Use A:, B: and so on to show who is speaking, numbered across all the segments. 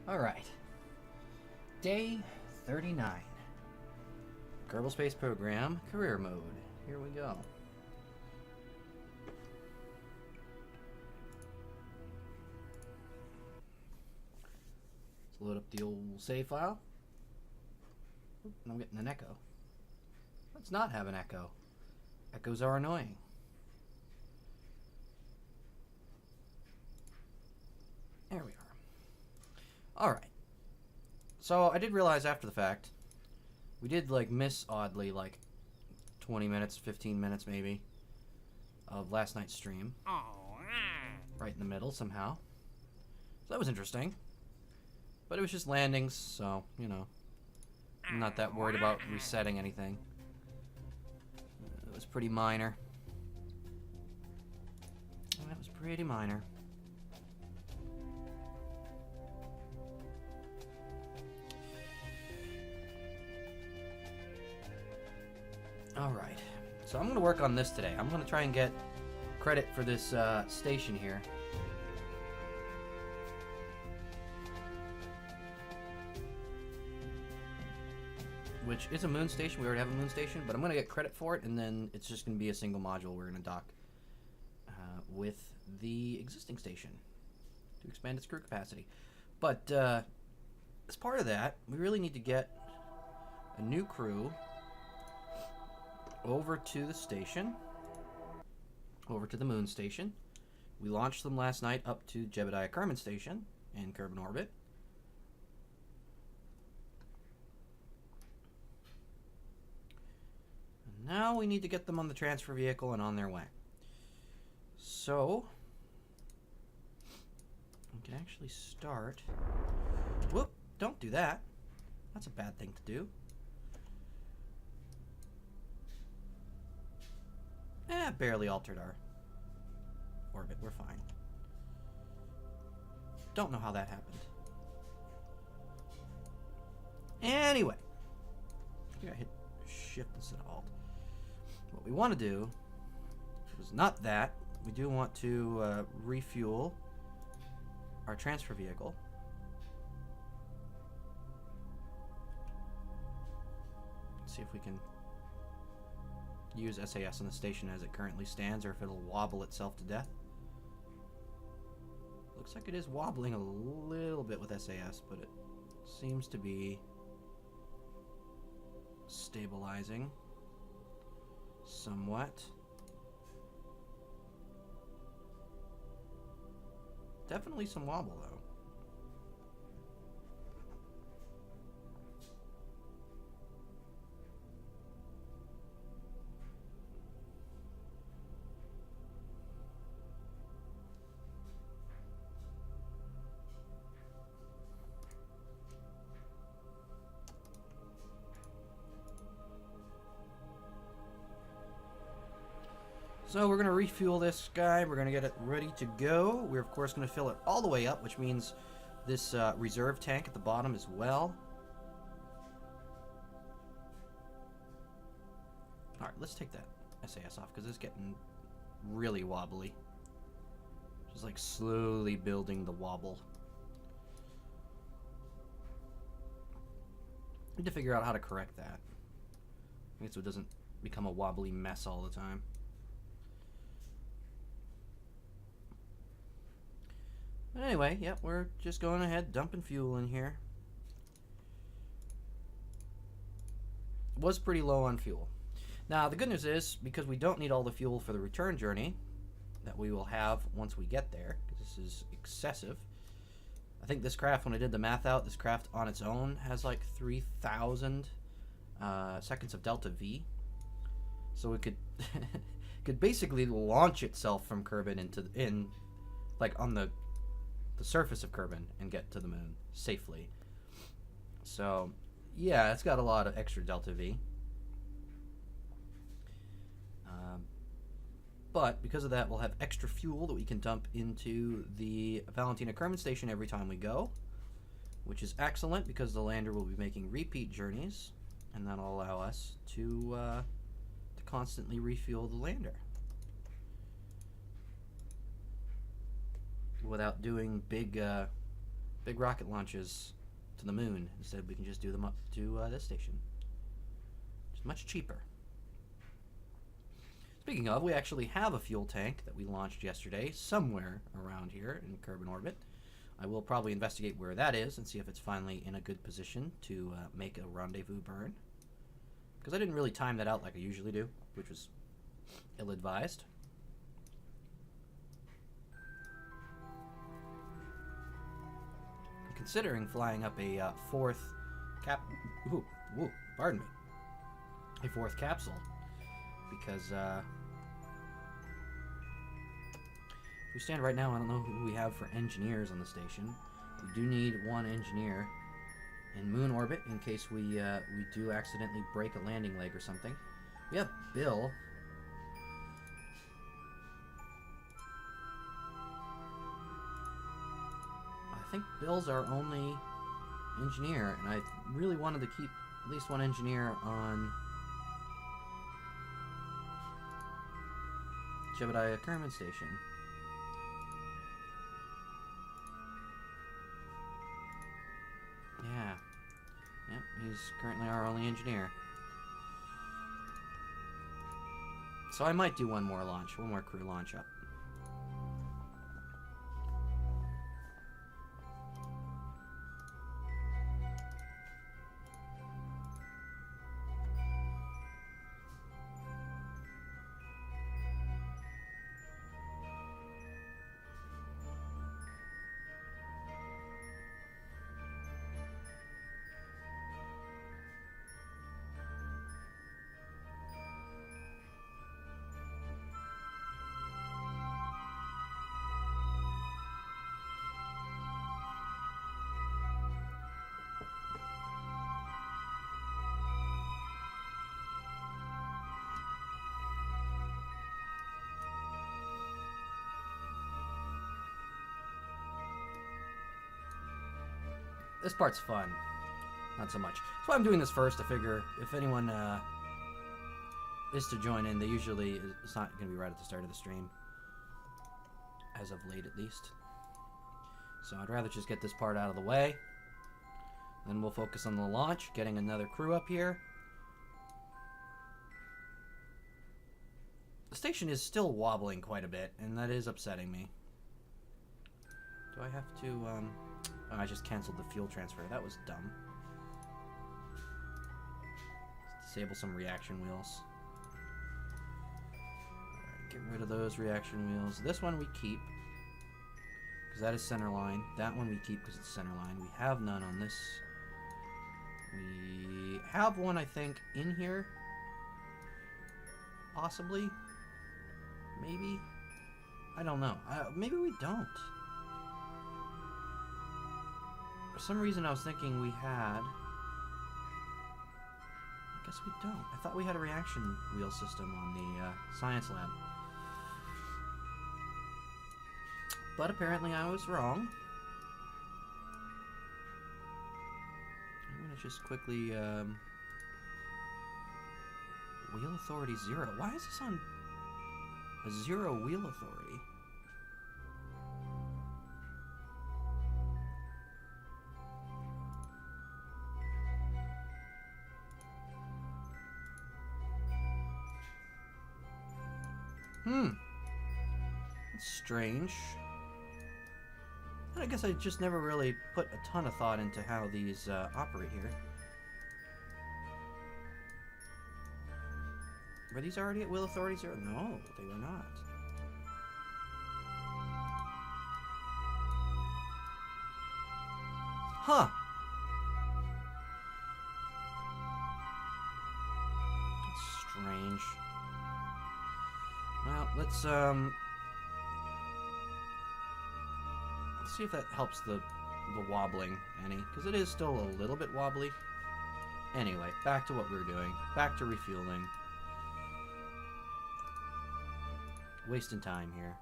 A: Alright. Day 39. Kerbal Space Program, Career Mode. Here we go. Let's load up the old save file. Oop, I'm getting an echo. Let's not have an echo. Echoes are annoying. There we are. Alright. So I did realize after the fact, we did like miss oddly like 20 minutes, 15 minutes maybe, of last night's stream. Right in the middle somehow. So that was interesting. But it was just landings, so, you know, I'm not that worried about resetting anything. It was pretty minor. That was pretty minor. Alright, so I'm going to work on this today. I'm going to try and get credit for this station here. Which is a moon station. We already have a moon station, but I'm going to get credit for it, and then it's just going to be a single module we're going to dock with the existing station to expand its crew capacity. But as part of that, we really need to get a new crew over to the station, over to the moon station. We launched them last night up to Jebediah Kerman station in Kerbin orbit. And now we need to get them on the transfer vehicle and on their way. So we can actually start. Whoop, don't do that. That's a bad thing to do. Barely altered our orbit. We're fine. Don't know how that happened. Anyway. I think I hit shift instead of alt. What we want to do is not that. We do want to refuel our transfer vehicle. Let's see if we can use SAS on the station as it currently stands, or if it'll wobble itself to death. Looks like it is wobbling a little bit with SAS, but it seems to be stabilizing somewhat. Definitely some wobble though. So we're going to refuel this guy. We're going to get it ready to go. We're, of course, going to fill it all the way up, which means this reserve tank at the bottom as well. All right, let's take that SAS off because it's getting really wobbly. Just like slowly building the wobble. Need to figure out how to correct that. I guess so it doesn't become a wobbly mess all the time. But anyway, yep, we're just going ahead, dumping fuel in here. Was pretty low on fuel. Now, the good news is, because we don't need all the fuel for the return journey that we will have once we get there, because this is excessive. I think this craft, when I did the math out, this craft on its own has like 3,000 seconds of delta V. So it could could basically launch itself from Kerbin into like on the surface of Kerbin and get to the moon safely. So yeah, it's got a lot of extra delta V. But because of that, we'll have extra fuel that we can dump into the Valentina Kerman station every time we go, which is excellent because the lander will be making repeat journeys, and that'll allow us to constantly refuel the lander without doing big big rocket launches to the moon. Instead, we can just do them up to this station. It's much cheaper. Speaking of, we actually have a fuel tank that we launched yesterday somewhere around here in Kerbin orbit. I will probably investigate where that is and see if it's finally in a good position to make a rendezvous burn. Because I didn't really time that out like I usually do, which was ill-advised. Considering flying up a fourth pardon me, a fourth capsule, because if we stand right now, I don't know who we have for engineers on the station. We do need one engineer in moon orbit in case we do accidentally break a landing leg or something. We have Bill. I think Bill's our only engineer, and I really wanted to keep at least one engineer on Jebediah Kerman Station. Yeah. Yep, he's currently our only engineer. So I might do one more crew launch up. This part's fun. Not so much. That's why I'm doing this first. I figure if anyone is to join in, it's not going to be right at the start of the stream. As of late, at least. So I'd rather just get this part out of the way. Then we'll focus on the launch, getting another crew up here. The station is still wobbling quite a bit, and that is upsetting me. Do I have to, Oh, I just canceled the fuel transfer. That was dumb. Let's disable some reaction wheels. Alright, get rid of those reaction wheels. This one we keep, because that is center line. That one we keep because it's center line. We have none on this. We have one, I think, in here. Possibly. Maybe. I don't know. Maybe we don't. For some reason I was thinking we had. I guess we don't. I thought we had a reaction wheel system on the science lab. But apparently I was wrong. I'm going to just quickly... wheel authority 0. Why is this on a 0 wheel authority? That's strange. I guess I just never really put a ton of thought into how these operate here. Were these already at wheel authority 0? No, they were not. Huh. That's strange. Well, let's see if that helps the wobbling any, because it is still a little bit wobbly. Anyway, back to what we were doing. Back to refueling. Wasting time here.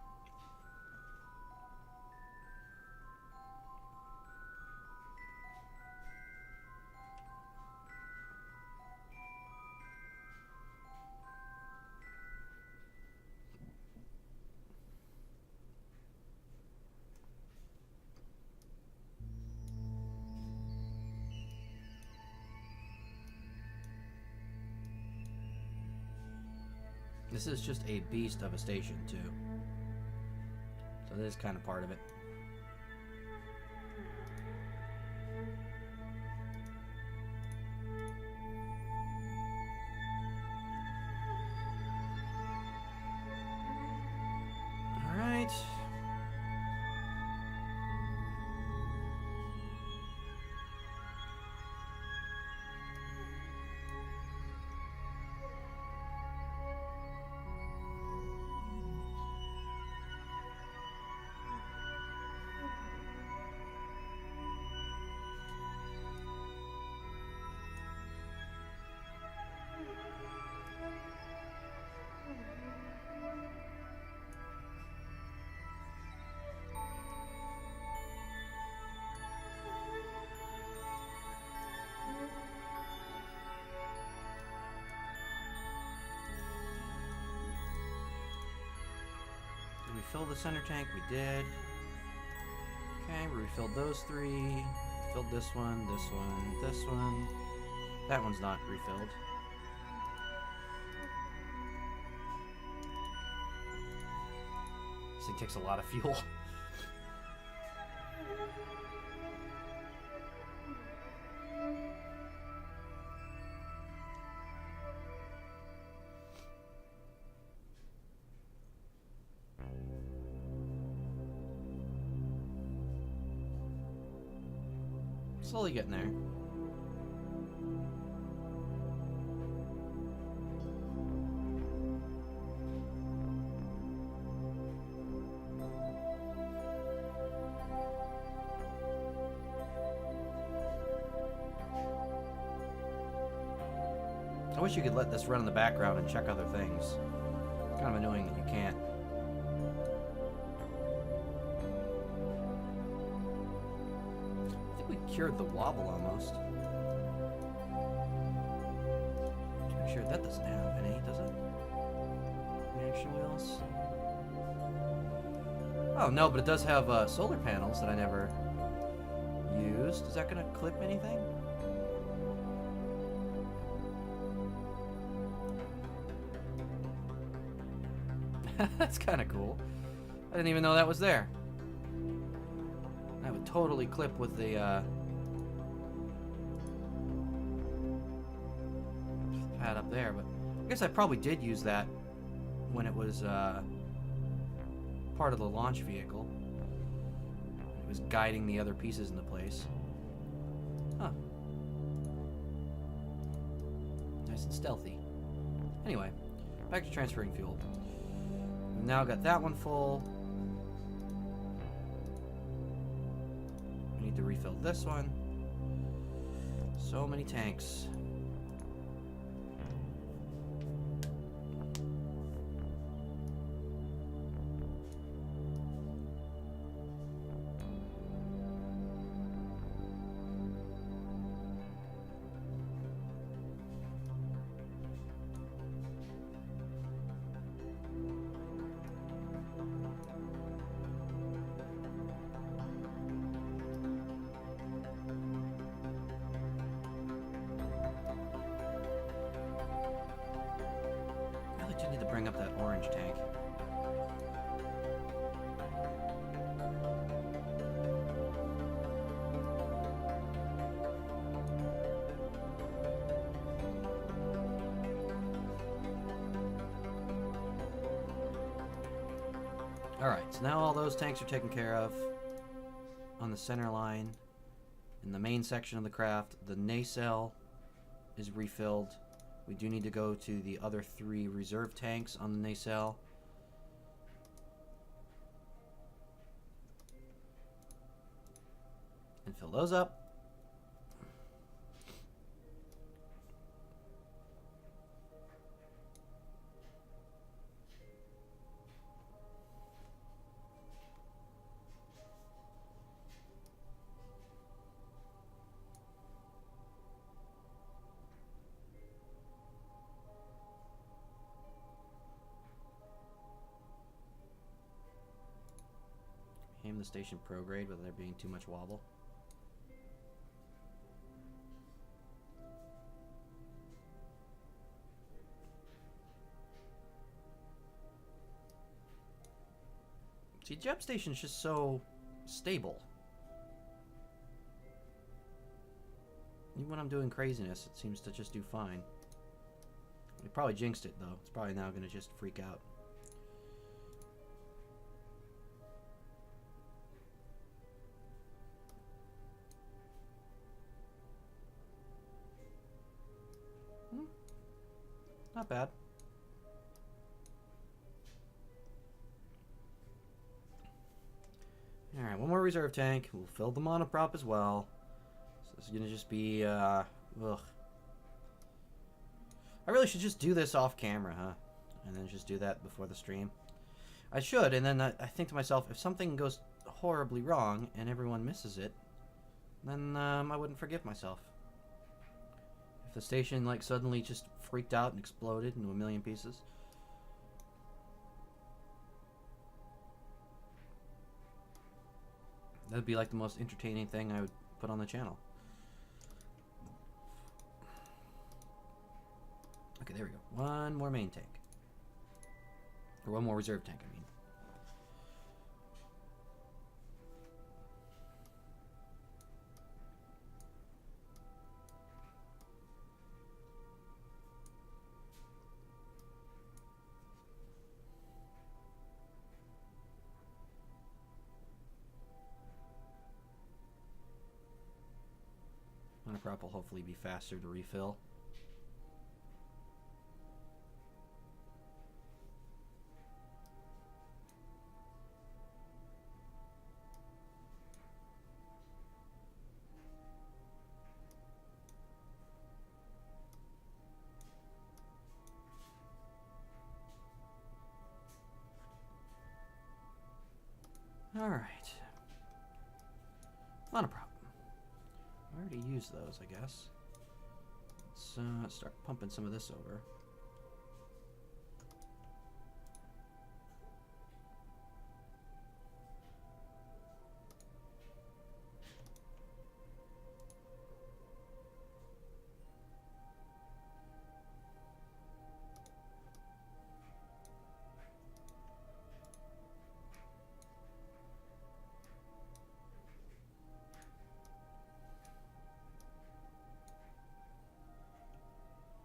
A: This is just a beast of a station, too. So this is kind of part of it. All right. Did we fill the center tank? We did. Okay, we refilled those three. Filled this one, this one, this one. That one's not refilled. This thing takes a lot of fuel. Slowly getting there. I wish you could let this run in the background and check other things. It's kind of annoying that you can't. Cured the wobble almost. I'm sure that doesn't have any, does it? Reaction wheels. Oh no, but it does have solar panels that I never used. Is that gonna clip anything? That's kind of cool. I didn't even know that was there. That would totally clip with the pad up there, but I guess I probably did use that when it was part of the launch vehicle. It was guiding the other pieces into place. Huh. Nice and stealthy. Anyway, back to transferring fuel. We've now got that one full. We need to refill this one. So many tanks. Need to bring up that orange tank. Alright, so now all those tanks are taken care of on the center line. In the main section of the craft, the nacelle is refilled. We do need to go to the other 3 reserve tanks on the nacelle. And fill those up. Aim the station prograde without there being too much wobble. See, Jet Station's just so stable. Even when I'm doing craziness, it seems to just do fine. We probably jinxed it, though. It's probably now going to just freak out. Not bad. Alright, one more reserve tank. We'll fill the monoprop as well. So this is going to just be, ugh. I really should just do this off camera, huh? And then just do that before the stream. I should, and then I think to myself, if something goes horribly wrong and everyone misses it, then I wouldn't forgive myself. If the station, like, suddenly just freaked out and exploded into a million pieces. That'd be like the most entertaining thing I would put on the channel. Okay, there we go. One more main tank. Or one more reserve tank, I mean. Monoprop will hopefully be faster to refill. Alright. Monoprop. I already used those, I guess. Let's start pumping some of this over.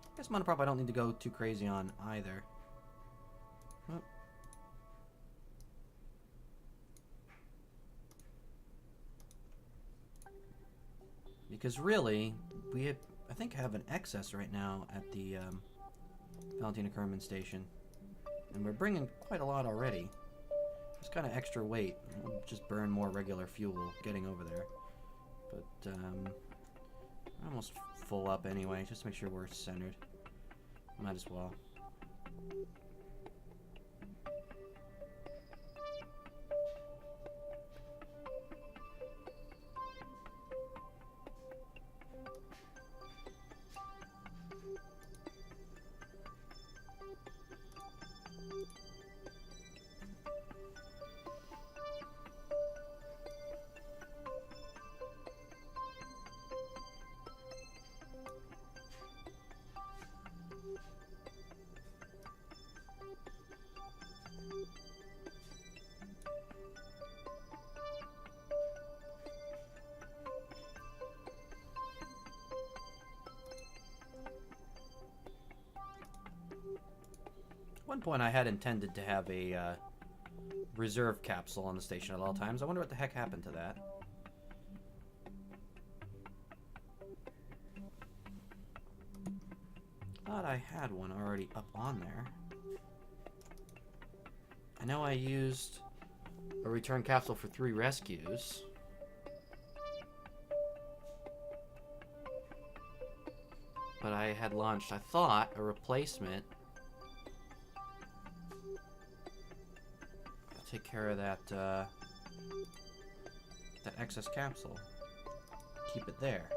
A: I guess monoprop I don't need to go too crazy on either. Oh. Because really, we have, I think have an excess right now at the Valentina Kerman station. And we're bringing quite a lot already. It's kind of extra weight. We'll just burn more regular fuel getting over there. But almost full up anyway, just to make sure we're centered. Might as well. At one point I had intended to have a reserve capsule on the station at all times. I wonder what the heck happened to that. Thought I had one already up on there. I know I used a return capsule for 3 rescues. But I had launched, I thought, a replacement. I'll take care of that, that excess capsule. Keep it there.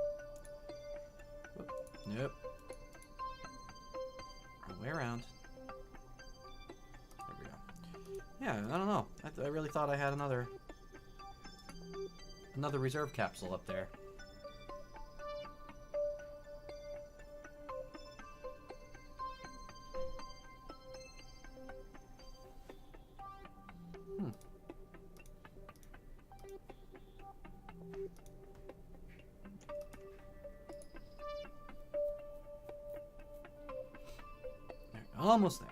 A: Whoop. Nope. Way around. There we go. Yeah, I don't know. I really thought I had another reserve capsule up there. Almost there.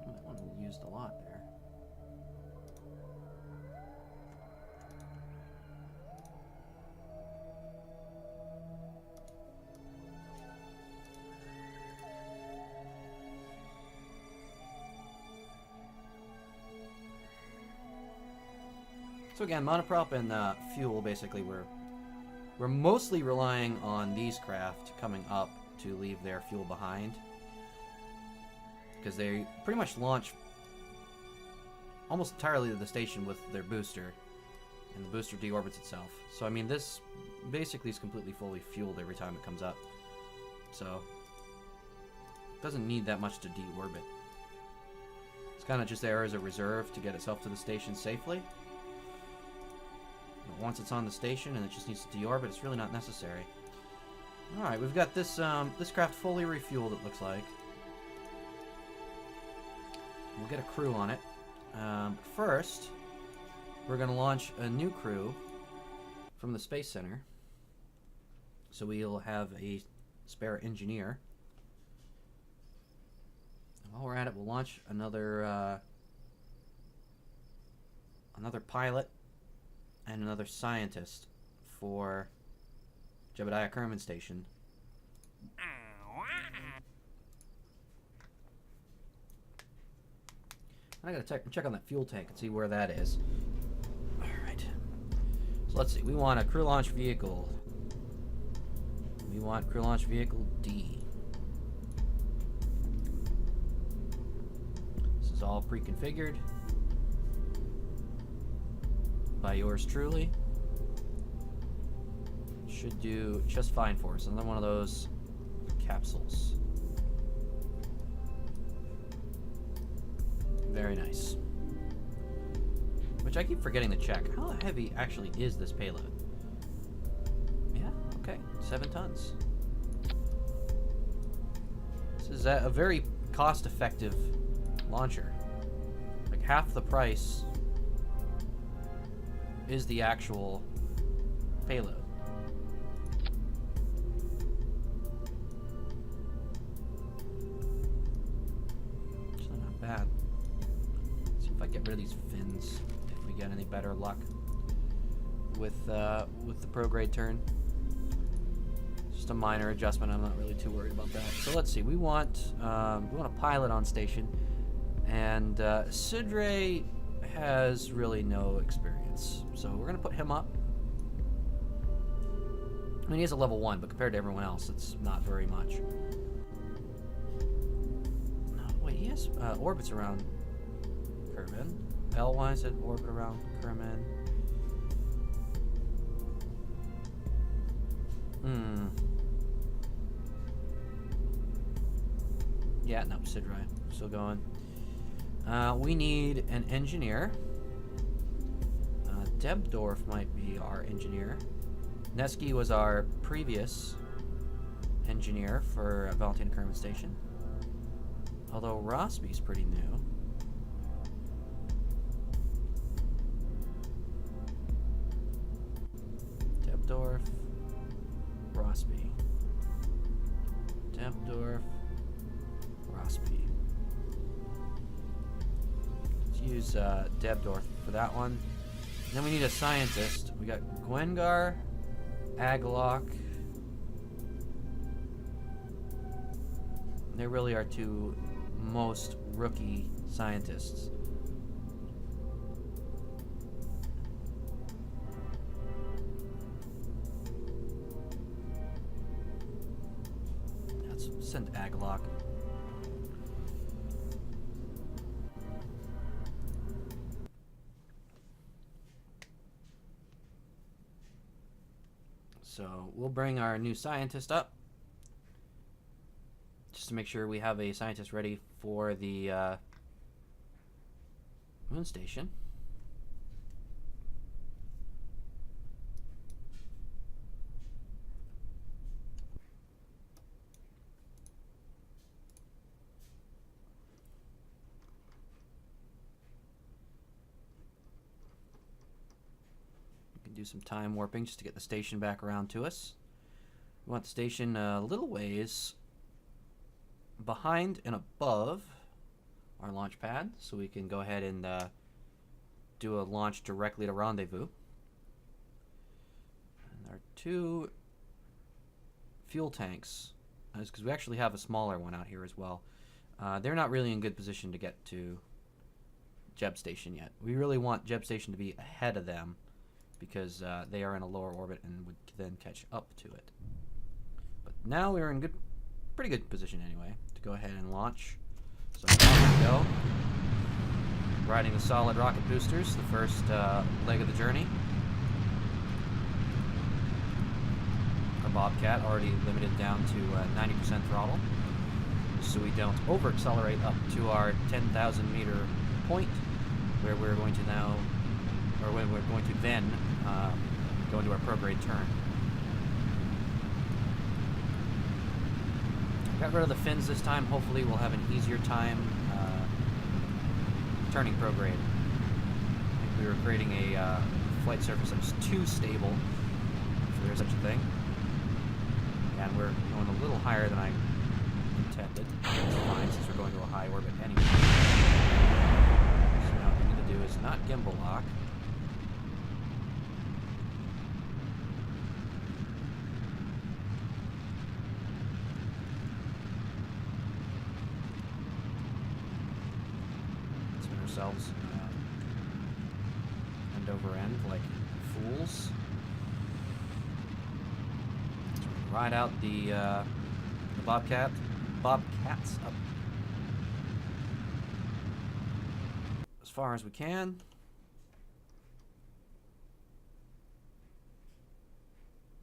A: That one used a lot there. So again, monoprop and fuel, basically, we're mostly relying on these craft coming up to leave their fuel behind, because they pretty much launch almost entirely to the station with their booster, and the booster deorbits itself. So I mean, this basically is completely fully fueled every time it comes up, so it doesn't need that much to deorbit. It's kind of just there as a reserve to get itself to the station safely. But once it's on the station and it just needs to deorbit, it's really not necessary. Alright, we've got this this craft fully refueled, it looks like. We'll get a crew on it. First, we're going to launch a new crew from the Space Center. So we'll have a spare engineer. And while we're at it, we'll launch another another pilot and another scientist for Jebediah Kerman Station. I gotta check on that fuel tank and see where that is. Alright. So let's see. We want a crew launch vehicle. We want crew launch vehicle D. This is all pre-configured by yours truly. Should do just fine for us. Another one of those capsules. Very nice. Which I keep forgetting to check. How heavy actually is this payload? Yeah, okay. 7 tons. This is a very cost-effective launcher. Like half the price is the actual payload. Actually not bad. Let's see if I get rid of these fins, if we get any better luck with the prograde turn. Just a minor adjustment. I'm not really too worried about that. So let's see. We want a pilot on station, and Sidre has really no experience, so we're gonna put him up. I mean, he is a level 1, but compared to everyone else, it's not very much. No, wait, he has orbits around Kerman. L1 said orbit around Kerman. Yeah, no, Sidre. Still going. We need an engineer. Debdorf might be our engineer. Nesky was our previous engineer for Valentina Kerman Station. Although Rossby's pretty new. Debdorf, Rossby. Debdorf, Rossby. Let's use Debdorf for that one. And then we need a scientist. We got Gwengar, Aglock. They really are two most rookie scientists. Let's send Aglock. So we'll bring our new scientist up, just to make sure we have a scientist ready for the moon station. do some time warping just to get the station back around to us. We want the station a little ways behind and above our launch pad, so we can go ahead and do a launch directly to rendezvous. And our 2 fuel tanks, because we actually have a smaller one out here as well. They're not really in good position to get to Jeb Station yet. We really want Jeb Station to be ahead of them because they are in a lower orbit and would then catch up to it. But now we're in pretty good position anyway to go ahead and launch. So now we go. Riding the solid rocket boosters, the first leg of the journey. Our Bobcat already limited down to 90% throttle, so we don't over-accelerate up to our 10,000 meter point, where we're going to now, or when we're going to then go into our prograde turn. Got rid of the fins this time. Hopefully we'll have an easier time turning prograde. I think we were creating a flight surface that was too stable, if there's such a thing. And we're going a little higher than I intended. That's fine, since we're going to a high orbit anyway. So now what we need to do is not gimbal lock. Spin ourselves end over end like fools. Ride out the Bobcats up as far as we can.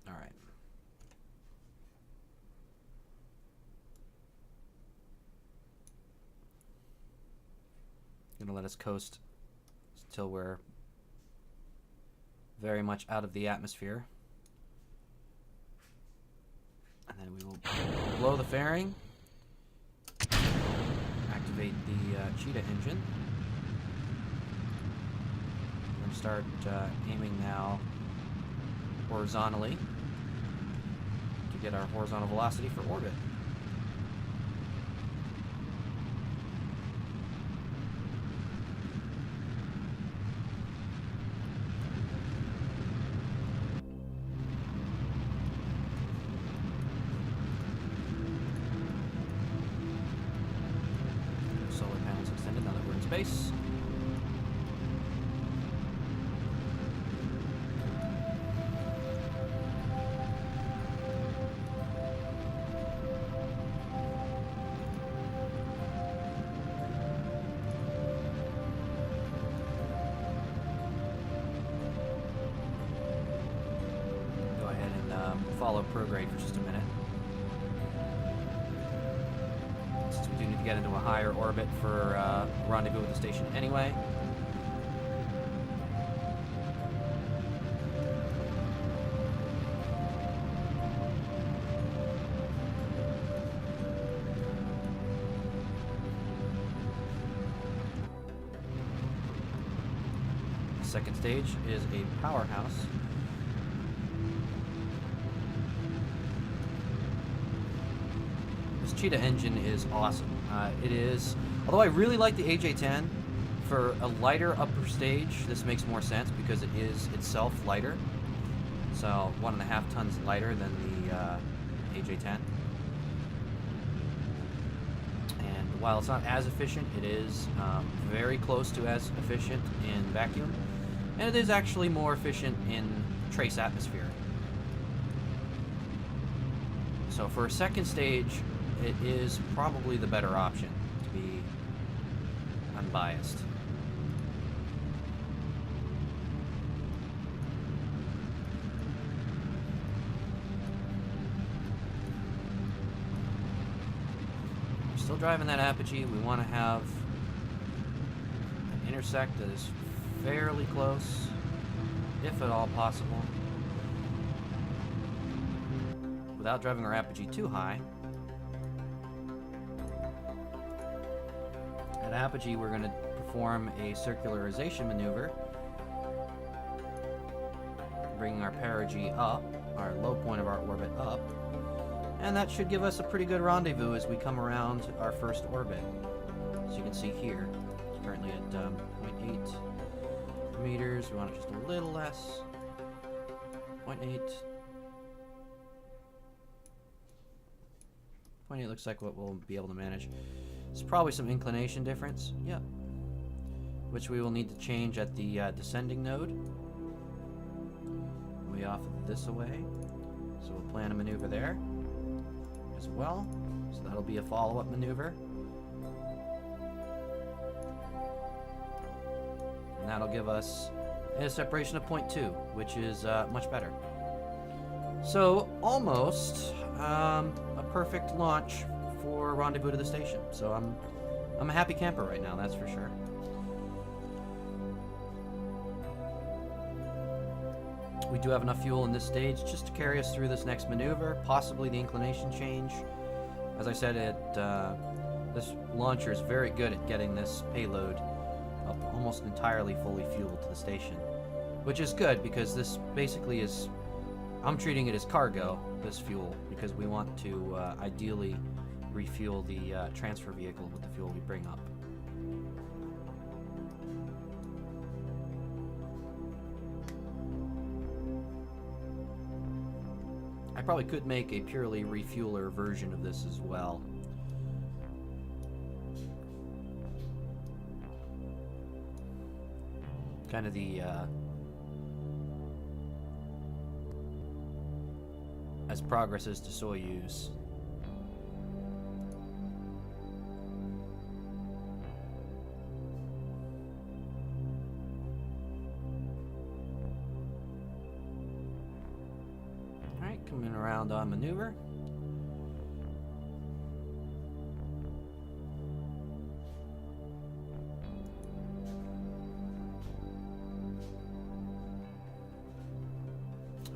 A: All right. Gonna let us coast until we're very much out of the atmosphere. And then we will blow the fairing, activate the Cheetah engine. We're going to start aiming now horizontally to get our horizontal velocity for orbit. Space. Go ahead and follow prograde for just a minute. Since we do need to get into a higher orbit for rendezvous with the station anyway. The second stage is a powerhouse. Cheetah engine is awesome. It is, although I really like the AJ-10, for a lighter upper stage, this makes more sense because it is itself lighter. So 1.5 tons lighter than the AJ-10. And while it's not as efficient, it is very close to as efficient in vacuum. And it is actually more efficient in trace atmosphere. So for a second stage, it is probably the better option, to be unbiased. We're still driving that apogee. We want to have an intersect that is fairly close, if at all possible, without driving our apogee too high. At apogee, we're going to perform a circularization maneuver bringing our perigee up, our low point of our orbit up. And that should give us a pretty good rendezvous as we come around our first orbit. As you can see here, it's currently at 0.8 meters. We want it just a little less. 0.8. 0.8 looks like what we'll be able to manage. It's probably some inclination difference. Yep. Which we will need to change at the descending node. Way off this away. So we'll plan a maneuver there as well. So that'll be a follow-up maneuver. And that'll give us a separation of 0.2, which is much better. So almost a perfect launch for rendezvous to the station. So I'm a happy camper right now, that's for sure. We do have enough fuel in this stage just to carry us through this next maneuver, possibly the inclination change. As I said, this launcher is very good at getting this payload up almost entirely fully fueled to the station, which is good because this basically is, I'm treating it as cargo, this fuel, because we want to ideally refuel the transfer vehicle with the fuel we bring up. I probably could make a purely refueler version of this as well. Kind of the as progress is to Soyuz. Alright, coming around on maneuver.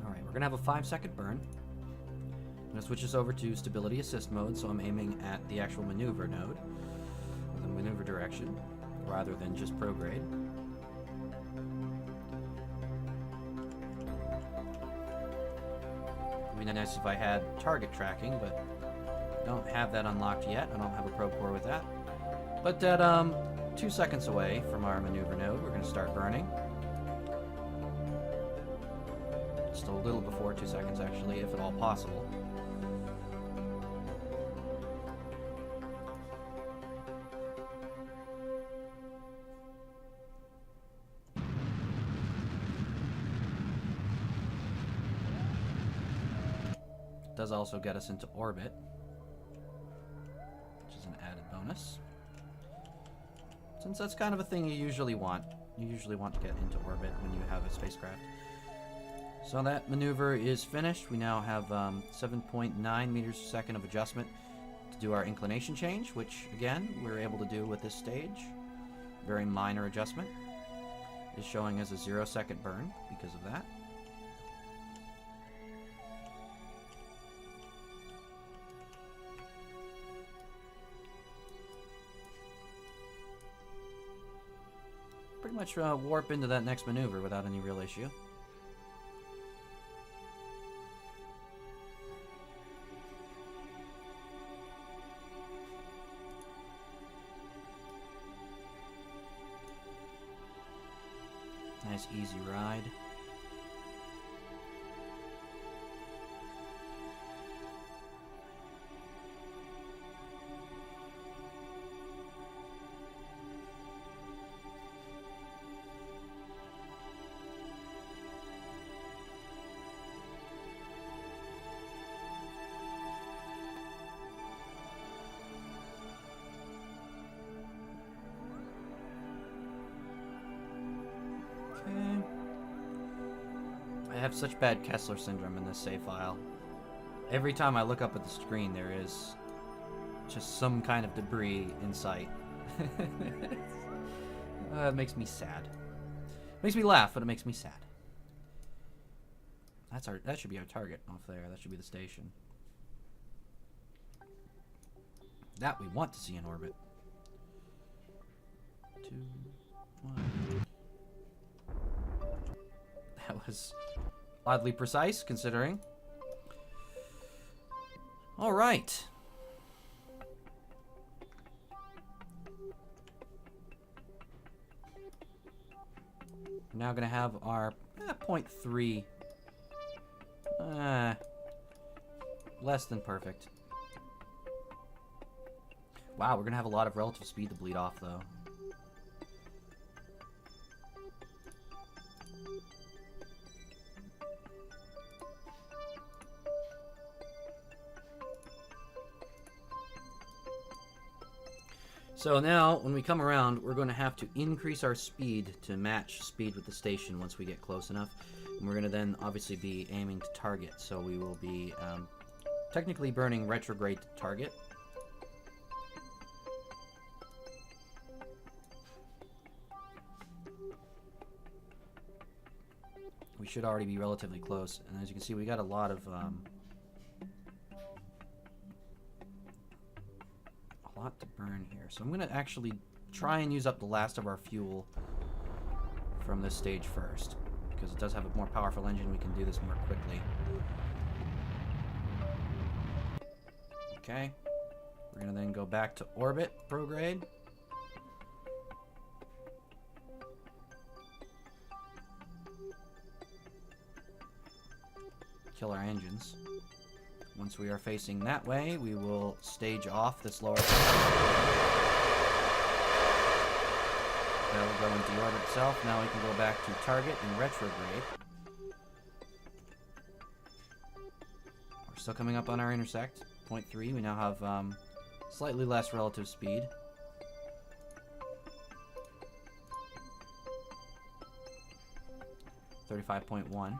A: Alright, we're gonna have a 5-second burn. I'm going to switch this over to stability assist mode, so I'm aiming at the actual maneuver node, the maneuver direction, rather than just prograde. It would be nice if I had target tracking, but I don't have that unlocked yet. I don't have a probe core with that. But at 2 seconds away from our maneuver node, we're going to start burning. Just a little before 2 seconds, actually, if at all possible. Does also get us into orbit, which is an added bonus. Since that's kind of a thing you usually want. You usually want to get into orbit when you have a spacecraft. So that maneuver is finished. We now have 7.9 meters per second of adjustment to do our inclination change, which again, we're able to do with this stage. Very minor adjustment. Is showing as a 0-second burn because of that. Pretty much warp into that next maneuver without any real issue. Nice easy ride. I have such bad Kessler syndrome in this save file. Every time I look up at the screen, there is just some kind of debris in sight. It makes me sad. It makes me laugh, but it makes me sad. That should be our target off there. That should be the station. That we want to see in orbit. 2, 1. That was Oddly precise, considering. All right. We're now going to have our 0.3. Less than perfect. Wow, we're going to have a lot of relative speed to bleed off, though. So now, when we come around, we're going to have to increase our speed to match speed with the station once we get close enough. And we're going to then obviously be aiming to target. So we will be technically burning retrograde to target. We should already be relatively close. And as you can see, we got a lot of... lot to burn here. So I'm going to actually try and use up the last of our fuel from this stage first, because it does have a more powerful engine. We can do this more quickly. Okay. We're going to then go back to orbit prograde. Kill our engines. Once we are facing that way, we will stage off this lower. That will go into the orbit itself. Now we can go back to target and retrograde. We're still coming up on our intersect. 0.3. We now have slightly less relative speed. .1.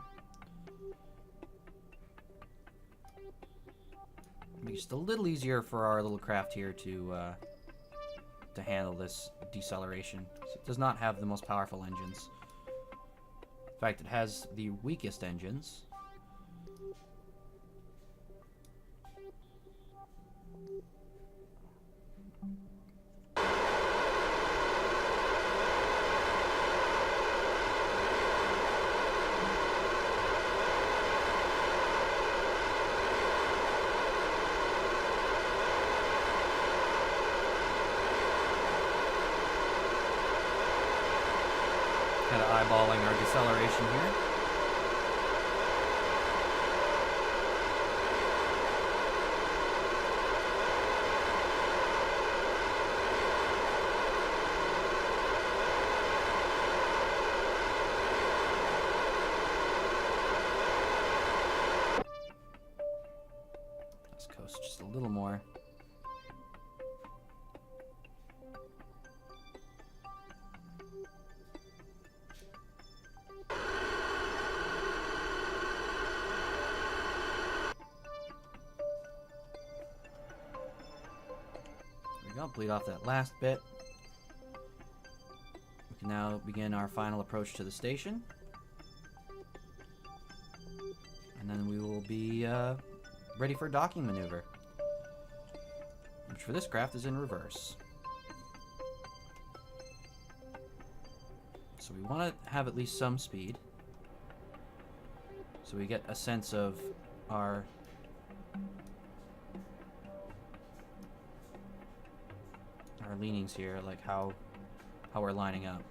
A: Make it just a little easier for our little craft here to handle this deceleration. So it does not have the most powerful engines. In fact, it has the weakest engines. Kind of eyeballing our deceleration here. Let's coast just a little more. Bleed off that last bit. We can now begin our final approach to the station. And then we will be ready for a docking maneuver, which for this craft is in reverse. So we want to have at least some speed, so we get a sense of our leanings here, like how we're lining up.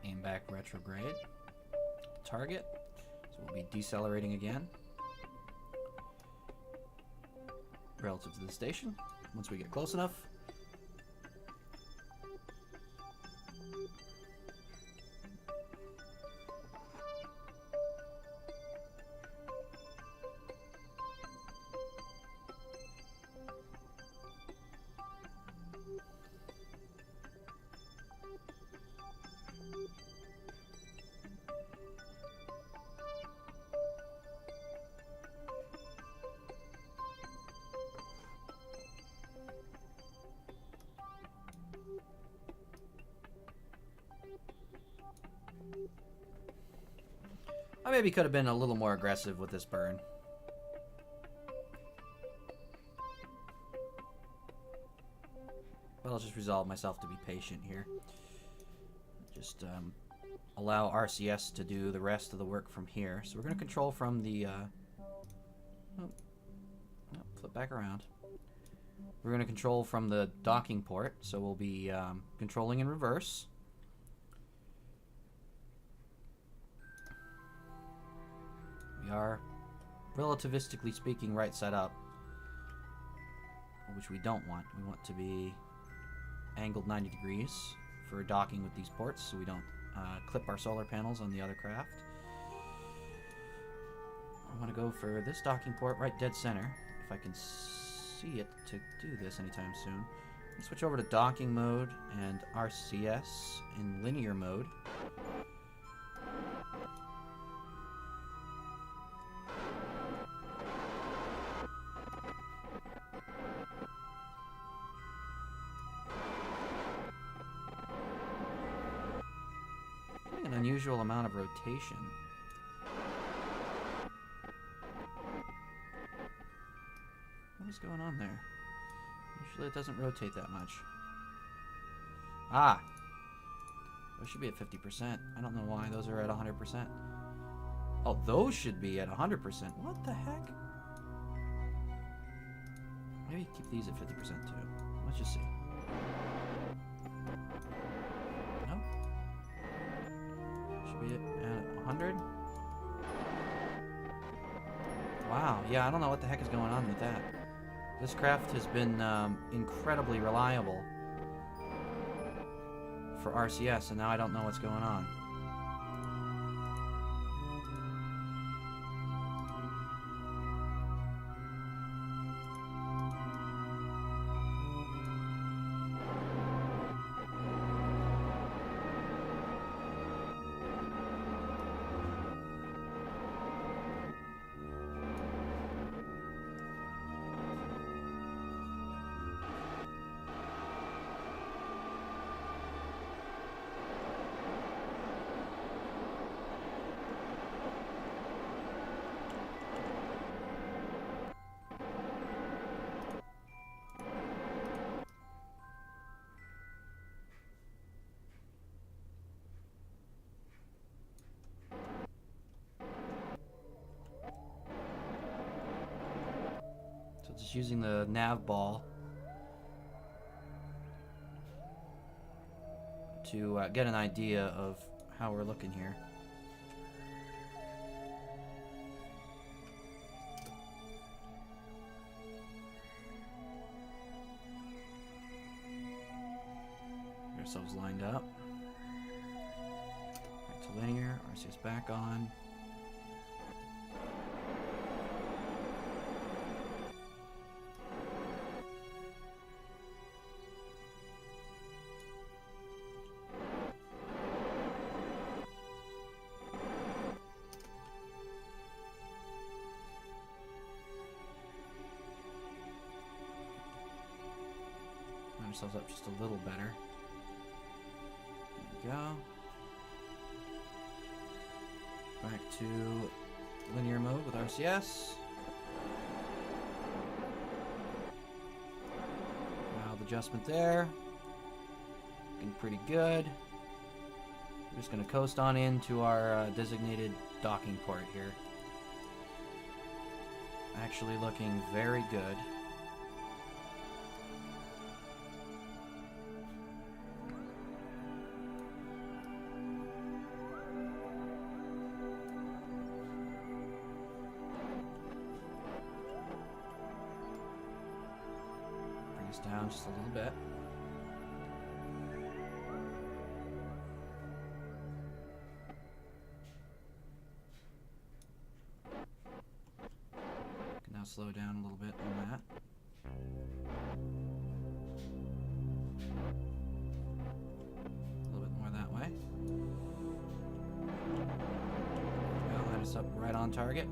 A: Aim back retrograde. Target. So we'll be decelerating again. Relative to the station. Once we get close enough. I maybe could have been a little more aggressive with this burn. I'll just resolve myself to be patient here. Just allow RCS to do the rest of the work from here. So we're going to control from the... flip back around. We're going to control from the docking port, so we'll be controlling in reverse. We are, relativistically speaking, right side up, which we don't want. We want to be angled 90 degrees for docking with these ports, so we don't clip our solar panels on the other craft. I want to go for this docking port right dead center, if I can see it to do this anytime soon. Switch over to docking mode and RCS in linear mode. An unusual amount of rotation. What is going on there? Usually it doesn't rotate that much. Ah! Those should be at 50%. I don't know why those are at 100%. Oh, those should be at 100%. What the heck? Maybe keep these at 50% too. Let's just see. No? Should be at 100? Wow, yeah, I don't know what the heck is going on with that. This craft has been incredibly reliable for RCS, and now I don't know what's going on. Just using the nav ball to get an idea of how we're looking here. Get ourselves lined up. Back to linear, RCS back on. Ourselves up just a little better. There we go. Back to linear mode with RCS. Mild adjustment there. Looking pretty good. We're just going to coast on into our designated docking port here. Actually looking very good. Down just a little bit. Can now slow down a little bit on that. A little bit more that way. Well, line us up right on target.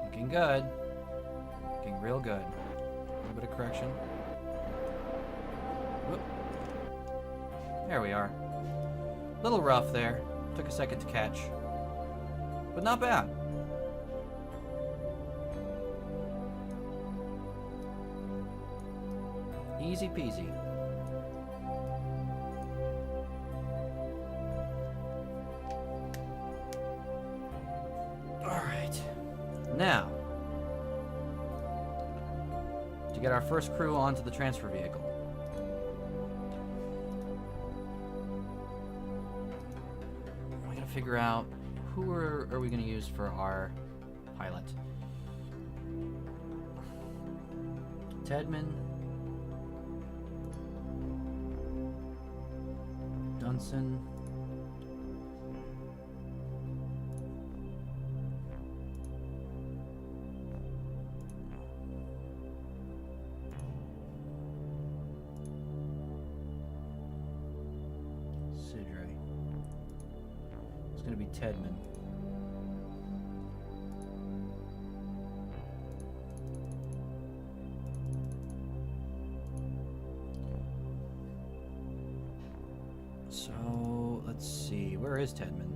A: Looking good. Looking real good. A little bit of correction. Whoop. There we are. A little rough there. Took a second to catch. But not bad. Easy peasy. Alright. Now, to get our first crew onto the transfer vehicle. We gotta figure out who are we gonna use for our pilot. Tedman. Dunson. Sidray. It's going to be Tedman. So, let's see. Where is Tedman?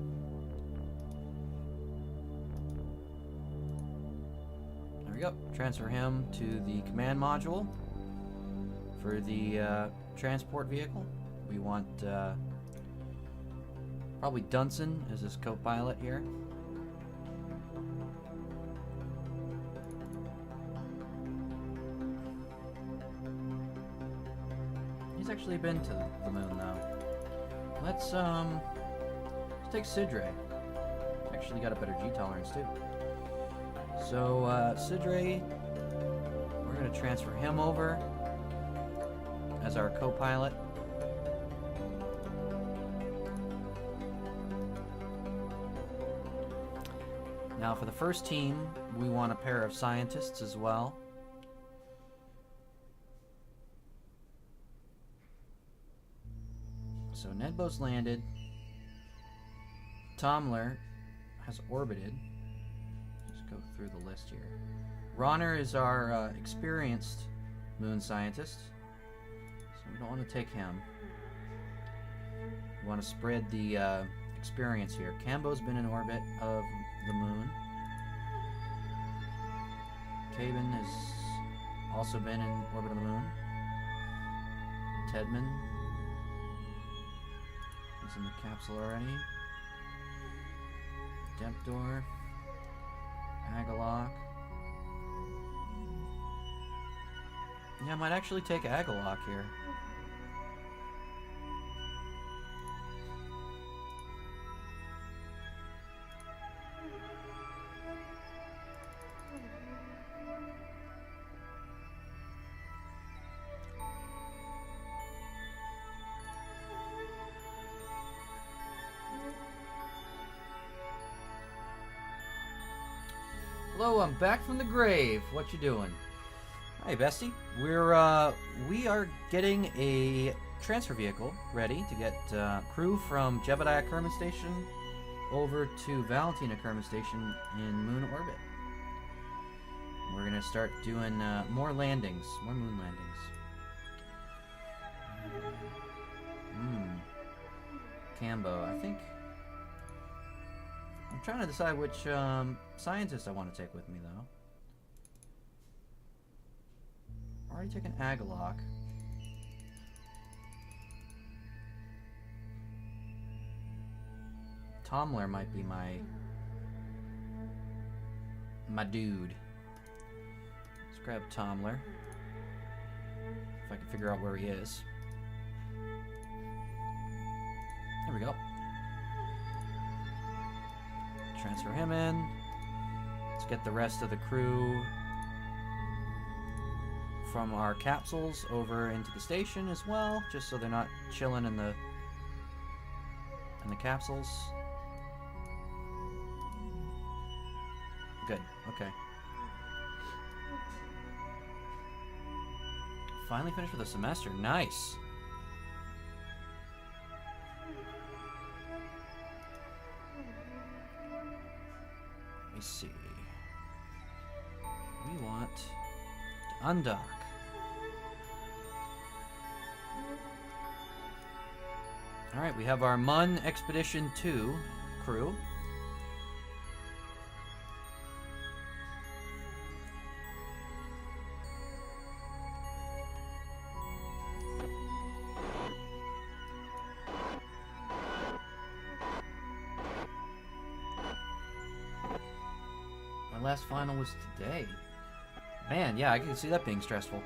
A: There we go. Transfer him to the command module for the transport vehicle. We want probably Dunson as his co-pilot here. He's actually been to the moon though. Let's take Sidray. Actually got a better G tolerance too. So Sidray, we're gonna transfer him over as our co-pilot. Now for the first team, we want a pair of scientists as well. So Nedbo's landed. Tomler has orbited. Just go through the list here. Ronner is our experienced moon scientist. So we don't want to take him. We want to spread the experience here. Cambo's been in orbit of the moon. Caben has also been in orbit of the moon. Tedman is in the capsule already. Deptor. Agalok. Yeah, I might actually take Agalok here. Hello, I'm back from the grave. What you doing? Hey, bestie. We are getting a transfer vehicle ready to get crew from Jebediah Kerman Station over to Valentina Kerman Station in moon orbit. We're gonna start doing more landings, more moon landings. Cambo, I think. I'm trying to decide which scientist I want to take with me, though. Already taken Agalok. Tomler might be my dude. Let's grab Tomler. If I can figure out where he is. There we go. Transfer him in. Let's get the rest of the crew from our capsules over into the station as well, just so they're not chilling in the capsules. Good. Okay. Finally finished with a semester. Nice. Let me see. We want to undock. Alright, we have our Mun Expedition 2 crew. last final was today. Man, yeah, I can see that being stressful.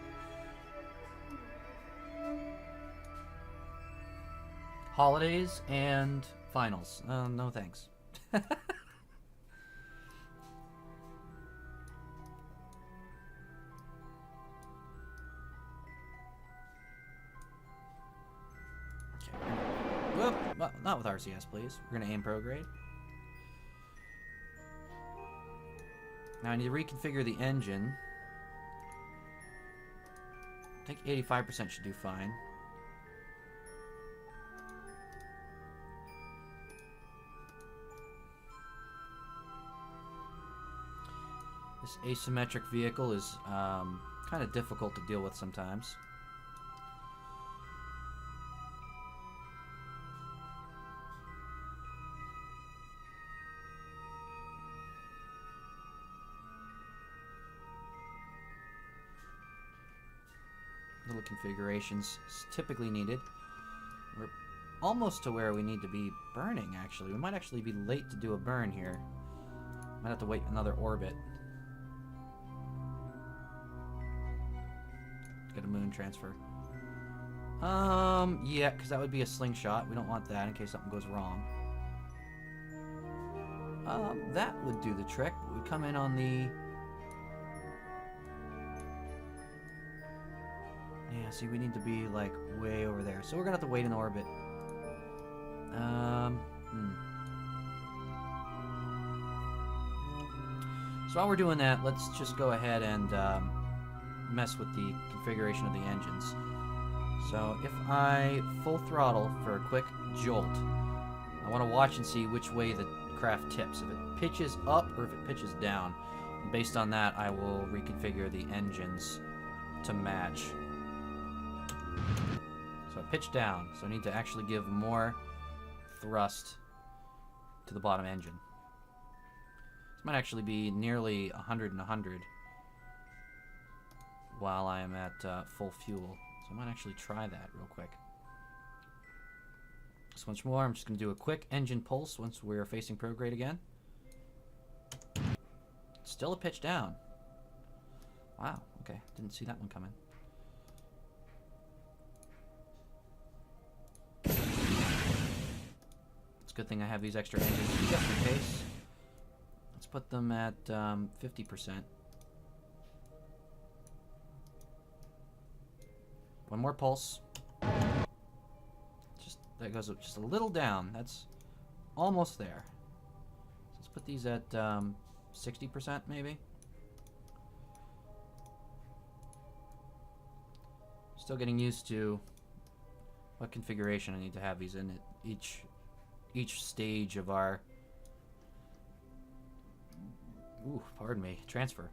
A: Holidays and finals. No thanks. Whoop, well, not with RCS, please. We're going to aim prograde. Now I need to reconfigure the engine. I think 85% should do fine. This asymmetric vehicle is kind of difficult to deal with sometimes. Little configurations typically needed. We're almost to where we need to be burning, actually. We might actually be late to do a burn here. Might have to wait another orbit. Get a moon transfer. Yeah, because that would be a slingshot. We don't want that in case something goes wrong. That would do the trick. We come in on the... Yeah, see, we need to be, like, way over there. So we're gonna have to wait in orbit. So while we're doing that, let's just go ahead and mess with the configuration of the engines. So if I full throttle for a quick jolt, I want to watch and see which way the craft tips. If it pitches up or if it pitches down. And based on that, I will reconfigure the engines to match. So I pitch down, so I need to actually give more thrust to the bottom engine. This might actually be nearly 100 and 100 while I am at full fuel. So I might actually try that real quick. So once more, I'm just going to do a quick engine pulse once we're facing prograde again. Still a pitch down. Wow, okay. Didn't see that one coming. It's a good thing I have these extra engines just in case. Let's put them at 50%. One more pulse. Just that goes just a little down. That's almost there. So let's put these at 60% maybe. Still getting used to what configuration I need to have these in at each stage of our pardon me, transfer.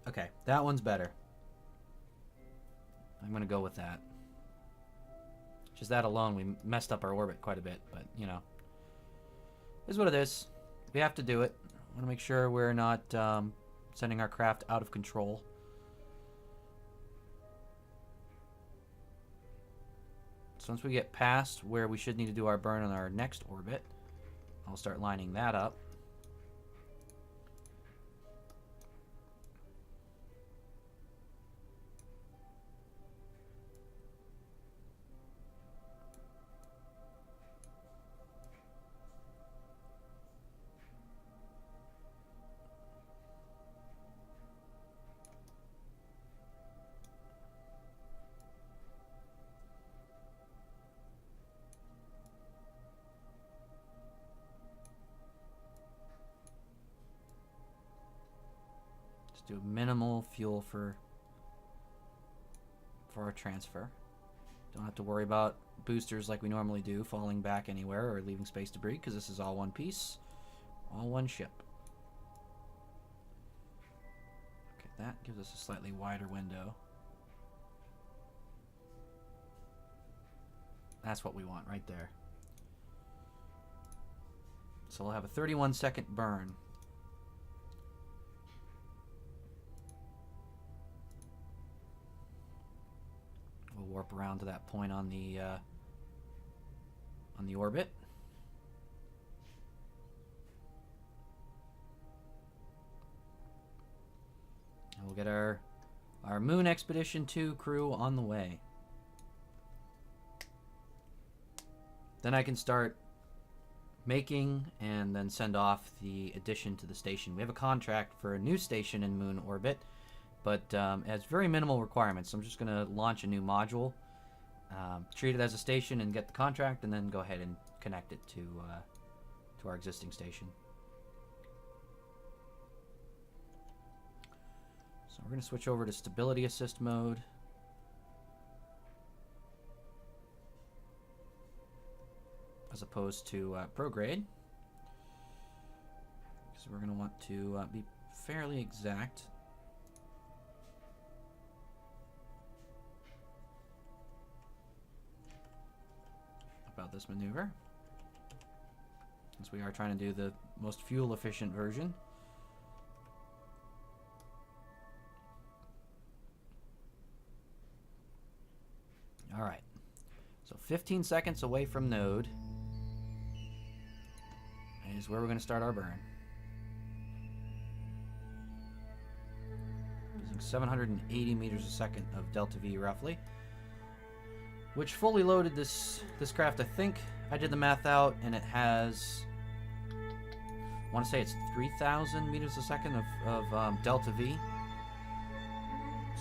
A: Okay, that one's better. I'm gonna go with that. Just that alone, we messed up our orbit quite a bit, but you know, is what it is. We have to do it. I want to make sure we're not sending our craft out of control. So once we get past where we should need to do our burn on our next orbit, I'll start lining that up. Do minimal fuel for our transfer. Don't have to worry about boosters like we normally do falling back anywhere or leaving space debris because this is all one piece, all one ship. Okay, that gives us a slightly wider window. That's what we want right there. So we'll have a 31-second burn. We'll warp around to that point on the orbit. we'll get our Moon Expedition 2 crew on the way. Then I can start making and then send off the addition to the station. We have a contract for a new station in Moon orbit, but it has very minimal requirements. So I'm just going to launch a new module, treat it as a station and get the contract, and then go ahead and connect it to our existing station. So we're going to switch over to stability assist mode. As opposed to prograde. Because we're going to want to be fairly exact. About this maneuver. Since we are trying to do the most fuel efficient version. Alright. So 15 seconds away from node is where we're going to start our burn. Using 780 meters a second of delta V roughly. Which fully loaded this craft, I think I did the math out, and it has, I want to say it's 3,000 meters a second of delta V.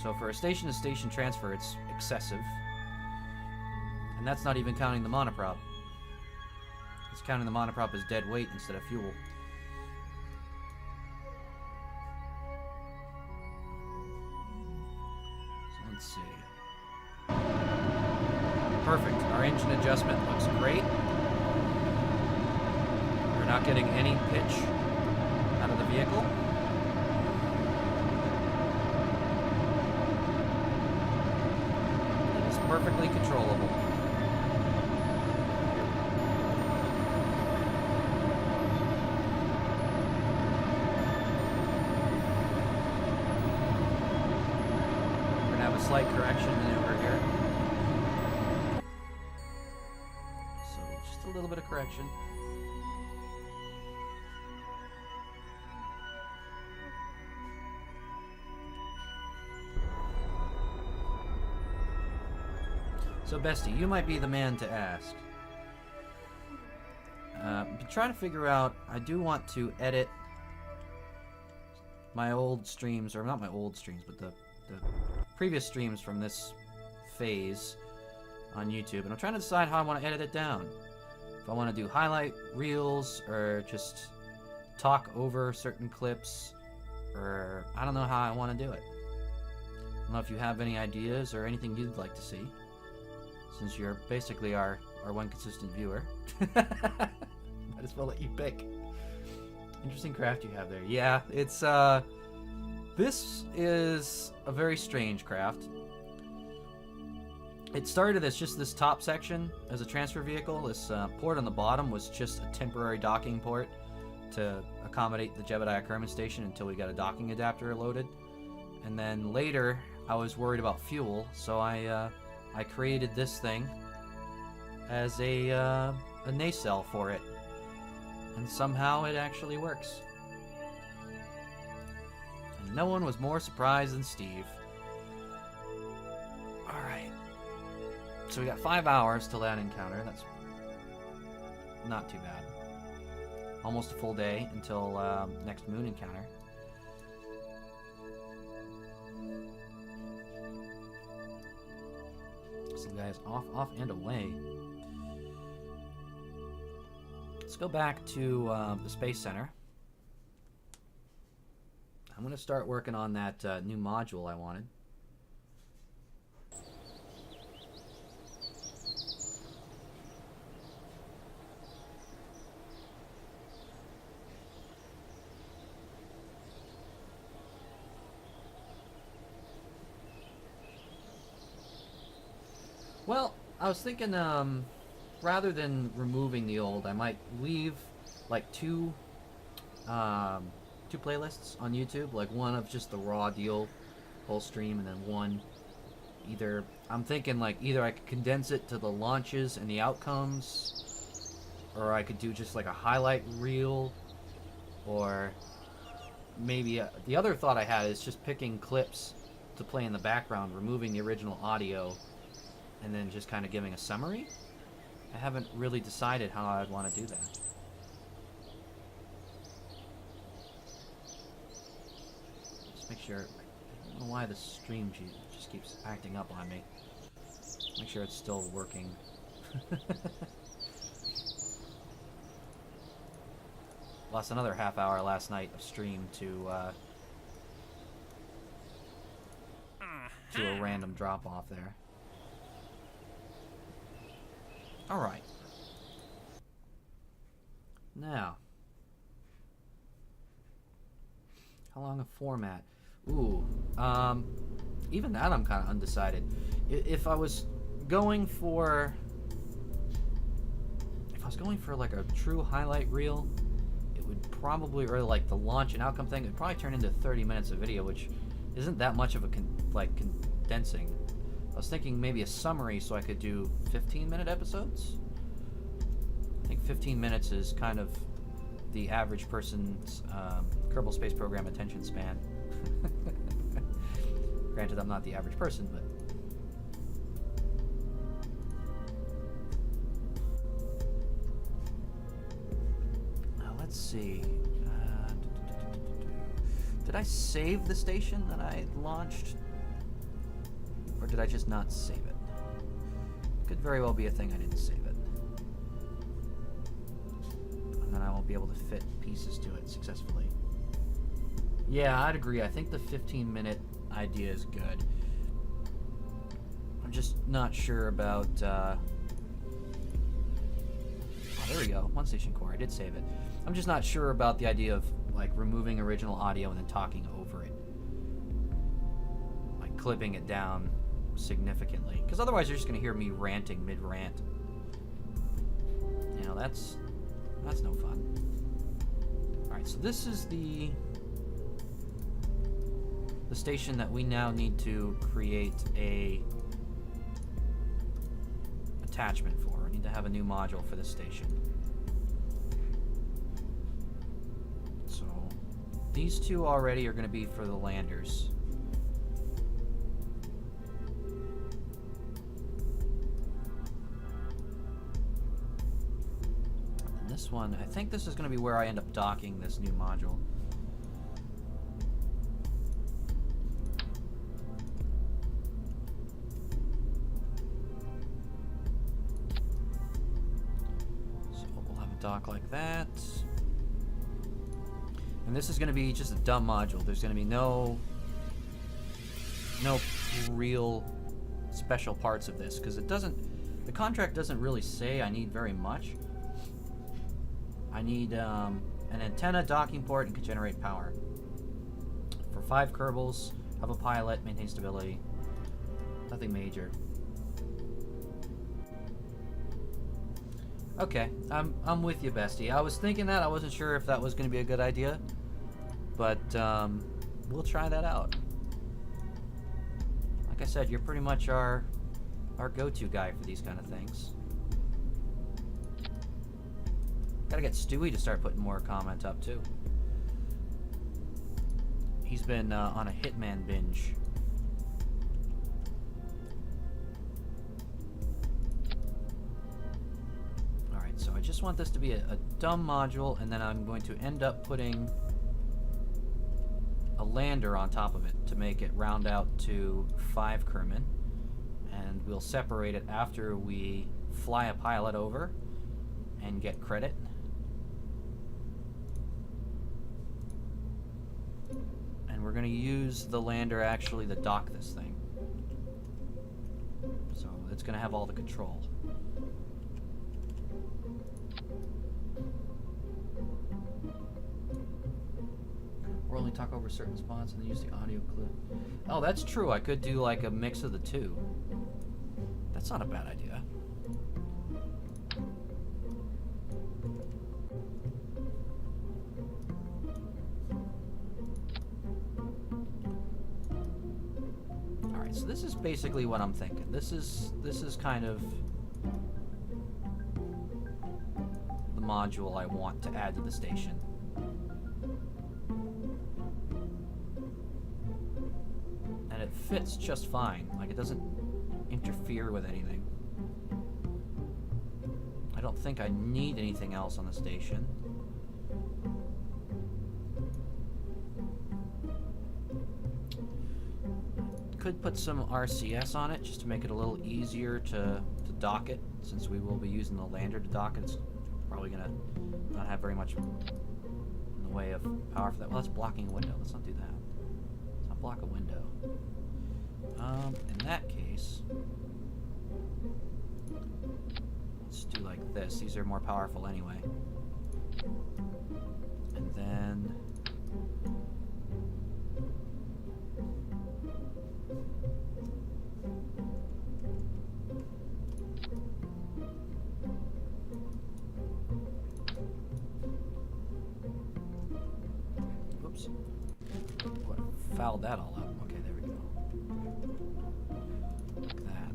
A: So for a station-to-station transfer, it's excessive. And that's not even counting the monoprop. It's counting the monoprop as dead weight instead of fuel. So let's see. Perfect. Our engine adjustment looks great. We're not getting any pitch out of the vehicle. It is perfectly controllable. Slight correction maneuver here. So just a little bit of correction. So Bestie, you might be the man to ask. Been trying to figure out, I do want to edit my old streams, or not my old streams, but the previous streams from this phase on YouTube, and I'm trying to decide how I want to edit it down. If I want to do highlight reels, or just talk over certain clips, or I don't know how I want to do it. I don't know if you have any ideas or anything you'd like to see, since you're basically our one consistent viewer. Might as well let you pick. Interesting craft you have there. Yeah, it's this is a very strange craft. It started as just this top section as a transfer vehicle. This port on the bottom was just a temporary docking port to accommodate the Jebediah Kerman station until we got a docking adapter loaded. And then later, I was worried about fuel, so I created this thing as a nacelle for it. And somehow it actually works. And no one was more surprised than Steve. Alright. So we got 5 hours till that encounter. That's not too bad. Almost a full day until next moon encounter. So the guy's off, and away. Let's go back to the Space Center. I'm going to start working on that new module I wanted. Well, I was thinking, rather than removing the old, I might leave like two playlists on YouTube, like one of just the raw deal whole stream, and then one either, I'm thinking like either I could condense it to the launches and the outcomes, or I could do just like a highlight reel, or maybe the other thought I had is just picking clips to play in the background, removing the original audio, and then just kind of giving a summary. I haven't really decided how I'd want to do that. Just make sure. I don't know why the stream just keeps acting up on me. Make sure it's still working. Lost another half hour last night of stream to a random drop off there. All right. Now, how long a format? Ooh, even that I'm kind of undecided. If I was going for like a true highlight reel, it would probably, or like the launch and outcome thing, it'd probably turn into 30 minutes of video, which isn't that much of a condensing. I was thinking maybe a summary so I could do 15-minute episodes. I think 15 minutes is kind of the average person's Kerbal Space Program attention span. Granted, I'm not the average person, but... Let's see. Did I save the station that I launched? Or did I just not save it? Could very well be a thing I didn't save it. And then I won't be able to fit pieces to it successfully. Yeah, I'd agree. I think the 15-minute idea is good. I'm just not sure about... Oh, there we go. One station core. I did save it. I'm just not sure about the idea of like removing original audio and then talking over it. Like clipping it down significantly. Because otherwise you're just going to hear me ranting mid-rant. You know, that's no fun. Alright, so this is the station that we now need to create a attachment for. I need to have a new module for this station. So these two already are going to be for the landers. And this one, I think this is going to be where I end up docking this new module. Dock like that. And this is going to be just a dumb module. There's going to be no real special parts of this because the contract doesn't really say I need very much. I need an antenna, docking port, and can generate power. For 5 Kerbals, have a pilot, maintain stability. Nothing major. Okay, I'm with you, bestie. I was thinking that. I wasn't sure if that was going to be a good idea, but we'll try that out. Like I said, you're pretty much our go-to guy for these kind of things. Gotta get Stewie to start putting more comment up too. He's been on a Hitman binge. So I just want this to be a dumb module, and then I'm going to end up putting a lander on top of it to make it round out to 5 Kerman. And we'll separate it after we fly a pilot over and get credit. And we're going to use the lander actually to dock this thing. So it's going to have all the control. Or only talk over certain spots and then use the audio clip. Oh, that's true. I could do like a mix of the two. That's not a bad idea. Alright, so this is basically what I'm thinking. This is kind of the module I want to add to the station. fits just fine. Like, it doesn't interfere with anything. I don't think I need anything else on the station. Could put some RCS on it just to make it a little easier to dock it, since we will be using the lander to dock it. It's probably gonna not have very much in the way of power for that. Well, that's blocking a window. Let's not do that. Let's not block a window. In that case, let's do like this. These are more powerful anyway. And then whoops. What, fouled that all up. Okay, there we go. Like that.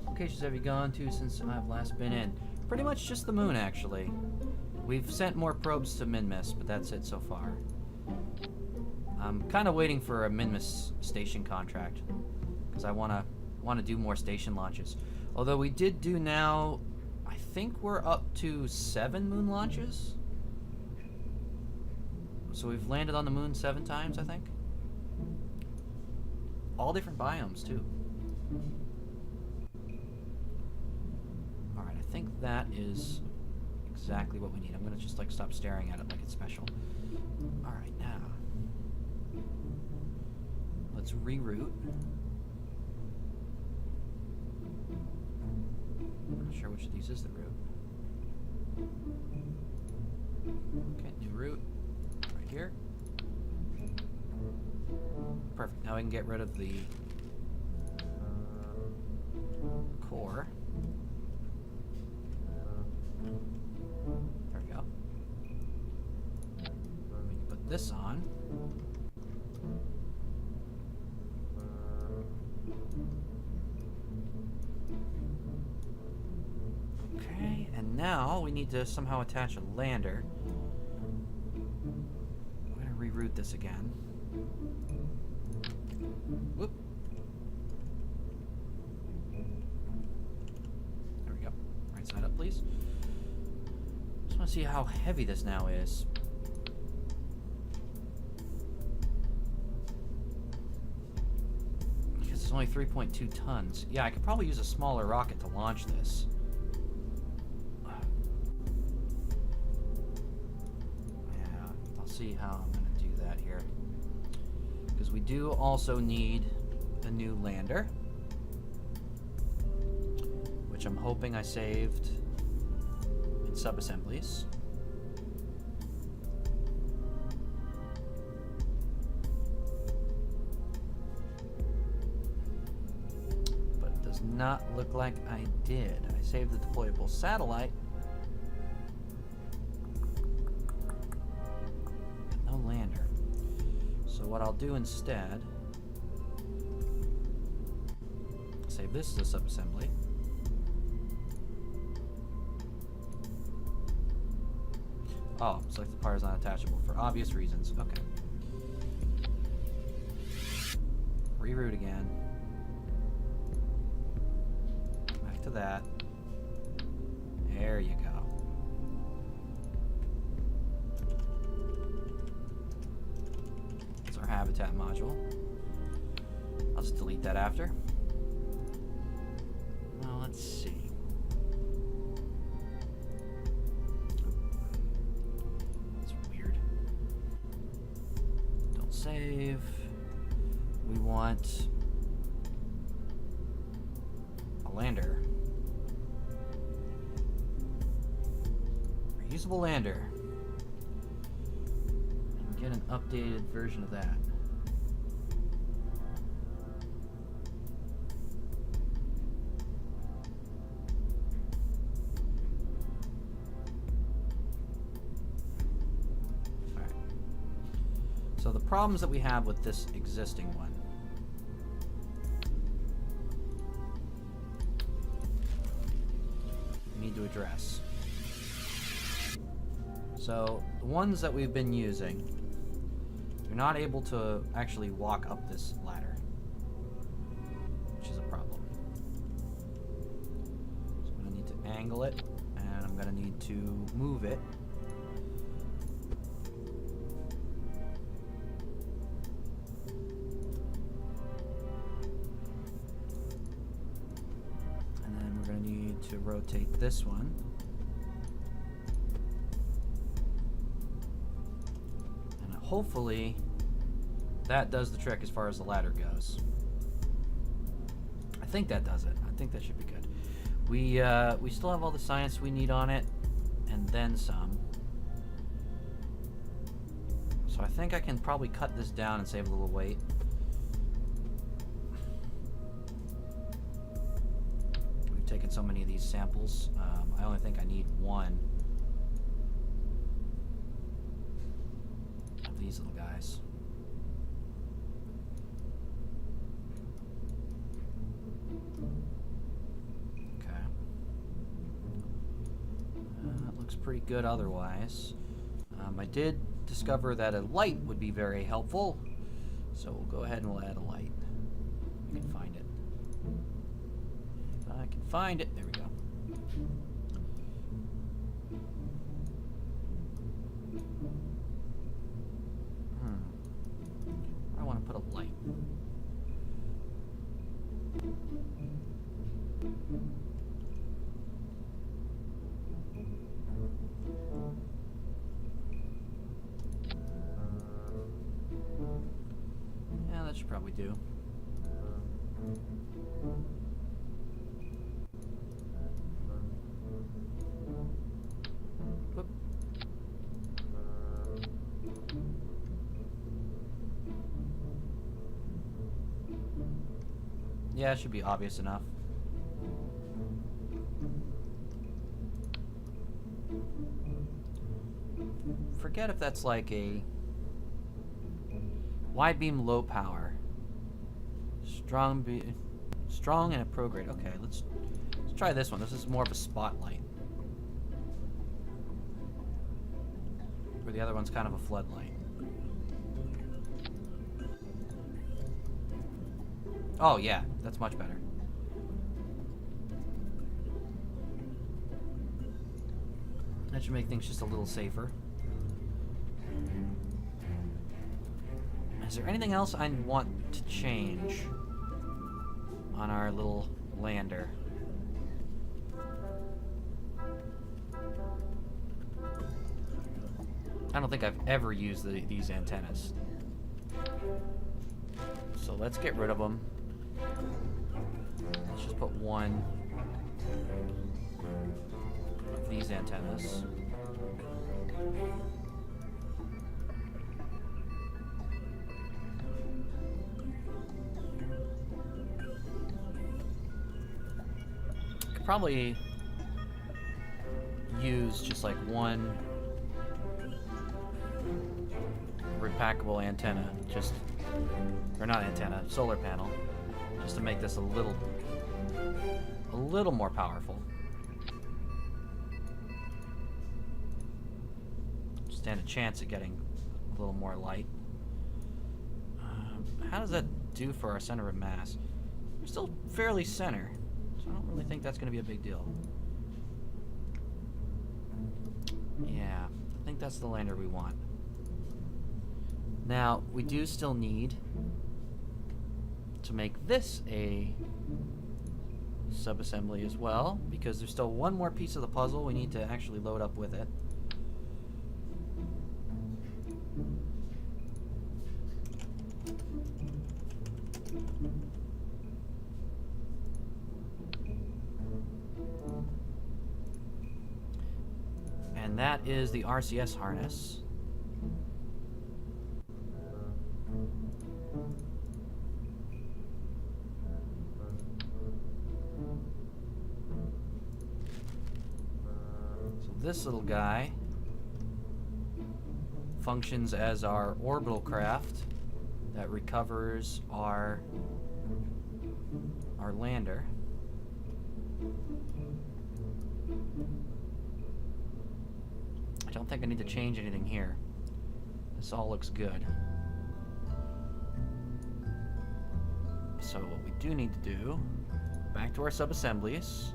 A: What locations have you gone to since I've last been in? Pretty much just the moon, actually. We've sent more probes to Minmus, but that's it so far. I'm kind of waiting for a Minmus station contract, because I want to do more station launches. Although we did do now, I think we're up to 7 moon launches. So we've landed on the moon 7 times, I think. All different biomes, too. Alright, I think that is exactly what we need. I'm going to just like stop staring at it like it's special. Alright, now let's reroute. I'm not sure which of these is the route. Okay, new route. Right here. Perfect. Now we can get rid of the core. There we go. We can put this on. Okay, and now we need to somehow attach a lander. I'm going to reroute this again. Whoop. There we go. Right side up, please. Just want to see how heavy this now is. Because it's only 3.2 tons. Yeah, I could probably use a smaller rocket to launch this. Yeah, I'll see how I'm going to do that here. Because we do also need a new lander, which I'm hoping I saved in sub-assemblies. But it does not look like I did. I saved the deployable satellite. No lander. So what I'll do instead, save this as a sub-assembly. Oh, it's like the part is not attachable for obvious reasons. Okay. Reroute again. Back to that. There you go. Habitat module. I'll just delete that after. Well, let's see. That's weird. Don't save. We want a lander. Reusable lander. And get an updated version of that. So the problems that we have with this existing one. We need to address. So the ones that we've been using you're not able to actually walk up this ladder, which is a problem. So I'm going to need to angle it, and I'm going to need to move it. And then we're going to need to rotate this one. And hopefully that does the trick as far as the ladder goes. I think that does it. I think that should be good. We still have all the science we need on it, and then some. So I think I can probably cut this down and save a little weight. We've taken so many of these samples. I only think I need one of these little guys. Looks pretty good otherwise. I did discover that a light would be very helpful, so we'll go ahead and we'll add a light. We can find it. If I can find it. There we go. I want to put a light. Yeah, that should probably do. Whoop. Yeah, it should be obvious enough. Forget if that's like a wide beam, low power, strong and a pro grade. Okay, let's try this one. This is more of a spotlight, where the other one's kind of a floodlight. Oh yeah, that's much better. That should make things just a little safer. Is there anything else I want to change on our little lander? I don't think I've ever used these antennas. So let's get rid of them. Let's just put one of these antennas. Could probably use just like one repackable antenna, or not antenna, solar panel, just to make this a little more powerful. Stand a chance at getting a little more light. How does that do for our center of mass? We're still fairly center, so I don't really think that's going to be a big deal. Yeah, I think that's the lander we want. Now, we do still need to make this a subassembly as well, because there's still one more piece of the puzzle we need to actually load up with it. And that is the RCS harness. This little guy functions as our orbital craft that recovers our lander. I don't think I need to change anything here. This all looks good. So what we do need to do, back to our sub-assemblies,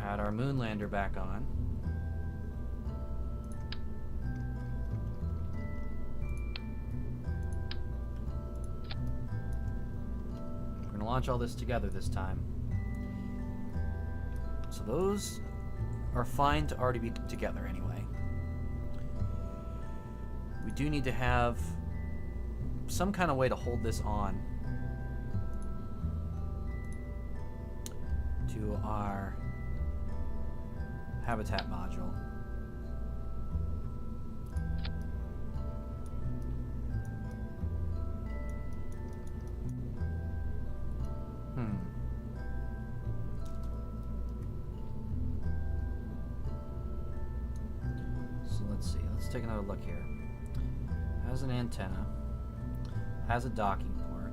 A: add our moonlander back on. We're gonna launch all this together this time. So those are fine to already be together anyway. We do need to have some kind of way to hold this on to our habitat module. So let's see. Let's take another look here. Has an antenna. Has a docking port.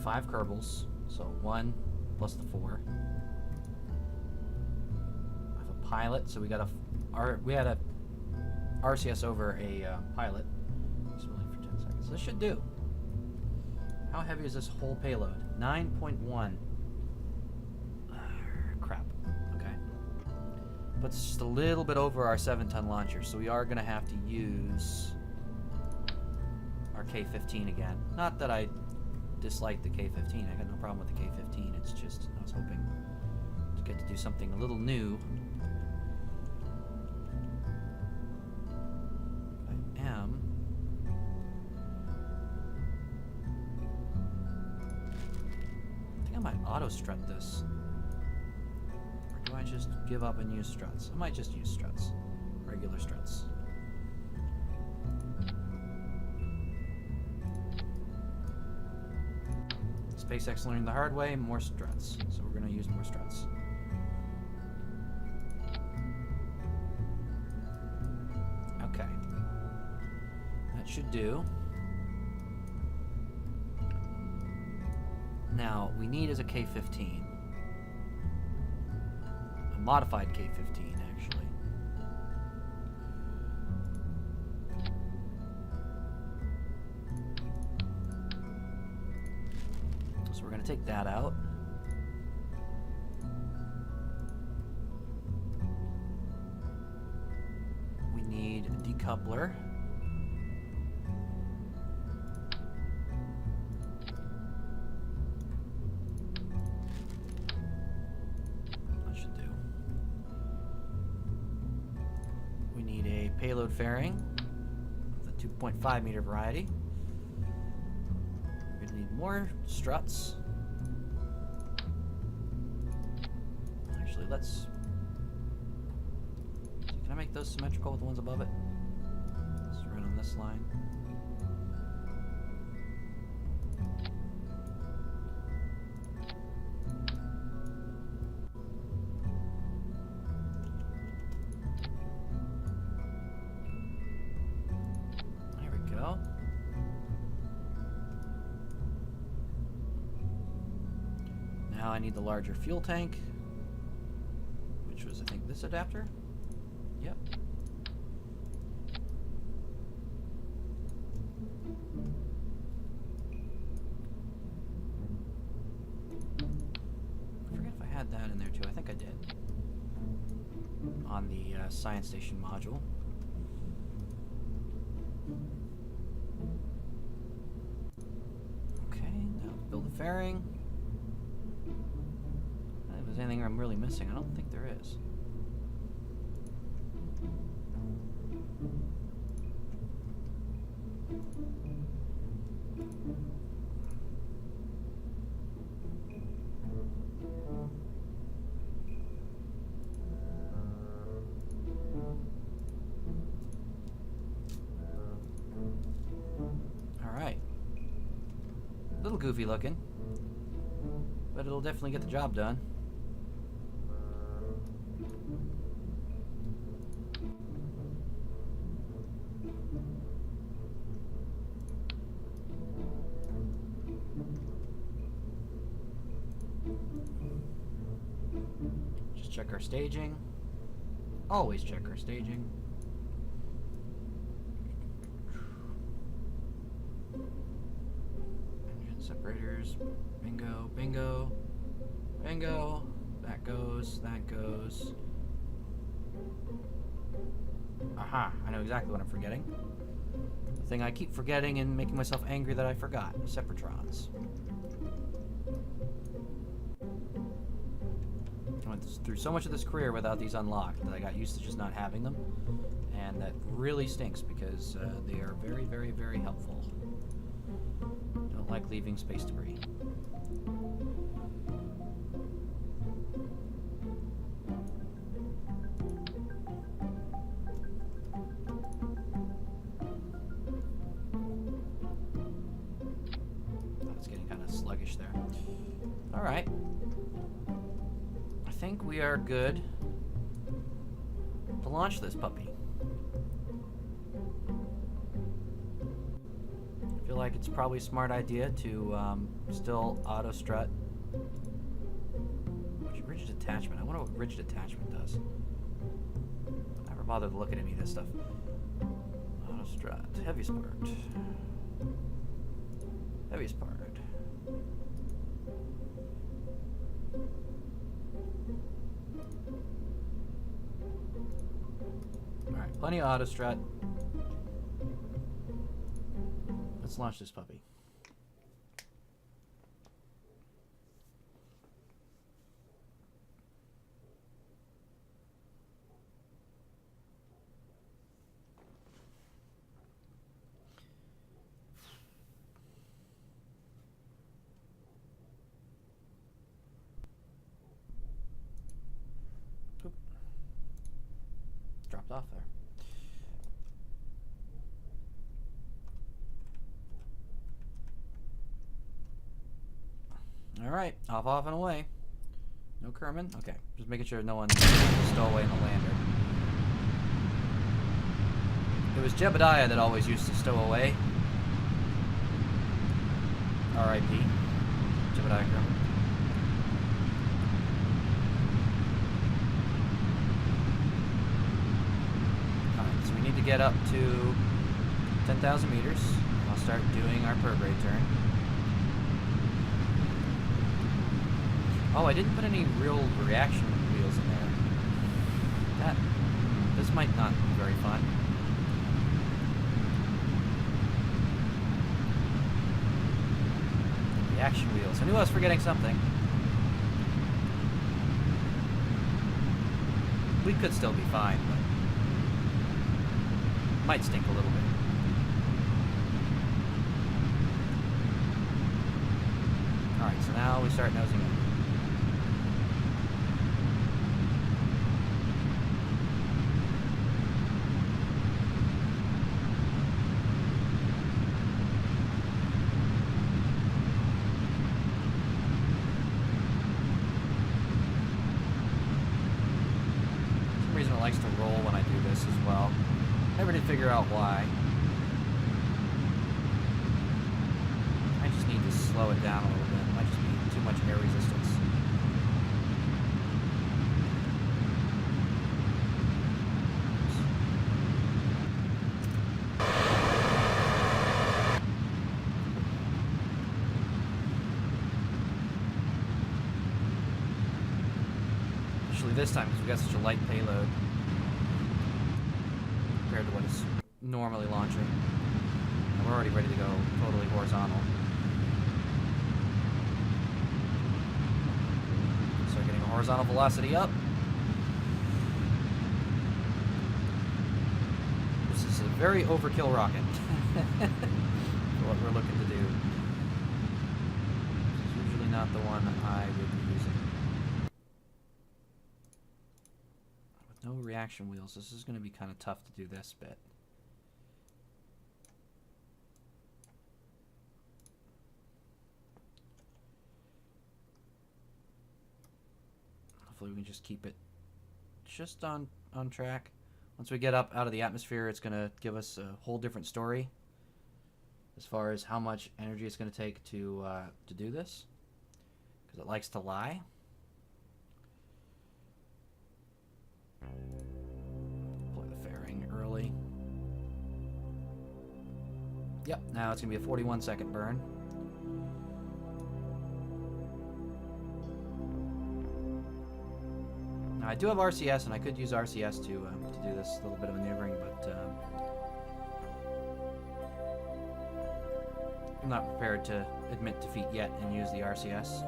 A: 5 Kerbals, so 1 plus the 4. I have a pilot, so we got we had a RCS over a pilot. It's really for 10 seconds. This should do. How heavy is this whole payload? 9.1. Crap. Okay. But it's just a little bit over our 7-ton launcher, so we are going to have to use our K-15 again. Not that I dislike the K-15. I got no problem with the K-15. It's just I was hoping to get to do something a little new. I am. I think I might auto-strut this. Or do I just give up and use struts? I might just use struts. Regular struts. SpaceX learned the hard way, more struts. So we're going to use more struts. Okay. That should do. Now, we need is a K-15. A modified K-15, actually. So we're going to take that out. We need a decoupler. That should do. We need a payload fairing of the 2.5 meter variety. We're going to need more struts. Actually, let's... Can I make those symmetrical with the ones above it? Let's run on this line. There we go. Now I need the larger fuel tank, which was, I think, this adapter. Yep. I forget if I had that in there too. I think I did. On the science station module. Okay, now let's build a fairing. If there's anything I'm really missing, I don't think there is. Alright. A little goofy looking, but it'll definitely get the job done. Just check our staging. Always check our staging. Graders. Bingo, bingo, bingo. That goes, that goes. Aha, I know exactly what I'm forgetting. The thing I keep forgetting and making myself angry that I forgot. Separatrons. I went through so much of this career without these unlocked that I got used to just not having them. And that really stinks because they are very, very, very helpful. Don't like leaving space debris. It's getting kind of sluggish there. All right. I think we are good to launch this puppy. I feel like it's probably a smart idea to still auto strut. Rigid attachment. I wonder what rigid attachment does. I never bothered to look at any of this stuff. Auto strut. Heaviest part. Heaviest part. Alright, plenty of auto strut. Let's launch this puppy. Oop. Dropped off there. Alright, off and away. No Kerman? Okay, just making sure no one stole away in the lander. It was Jebediah that always used to stow away. R.I.P. Jebediah Kerman. Alright, so we need to get up to 10,000 meters. I'll start doing our per-grade turn. Oh, I didn't put any real reaction wheels in there. This might not be very fun. Reaction wheels. I knew I was forgetting something. We could still be fine, but might stink a little bit. Alright, so now we start nosing in. Likes to roll when I do this as well. Never did figure out why. I just need to slow it down a little bit. It might just be too much air resistance. Especially this time because we got such a light payload compared to what it's normally launching. And we're already ready to go totally horizontal. Start getting a horizontal velocity up. This is a very overkill rocket for what we're looking to do. This is usually not the one I would be using. No reaction wheels. This is going to be kind of tough to do this bit. Hopefully we can just keep it just on track. Once we get up out of the atmosphere, it's going to give us a whole different story as far as how much energy it's going to take to do this, because it likes to lie. Deploy the fairing early. Yep, now it's going to be a 41-second burn. I do have RCS, and I could use RCS to do this little bit of maneuvering, but I'm not prepared to admit defeat yet and use the RCS.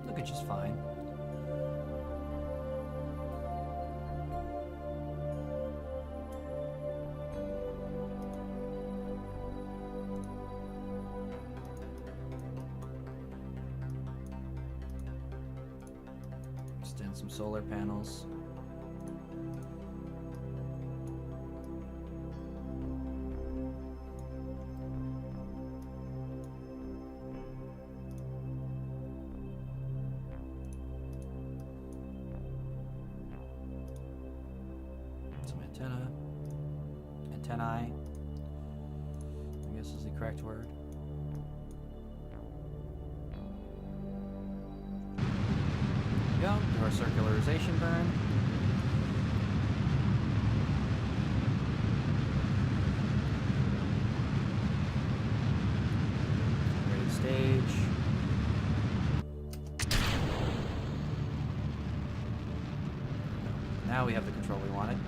A: Look at just fine. Extend some solar panels. Some antennae, I guess is the correct word. Go to our circularization burn. Ready to stage. Now we have the control we wanted.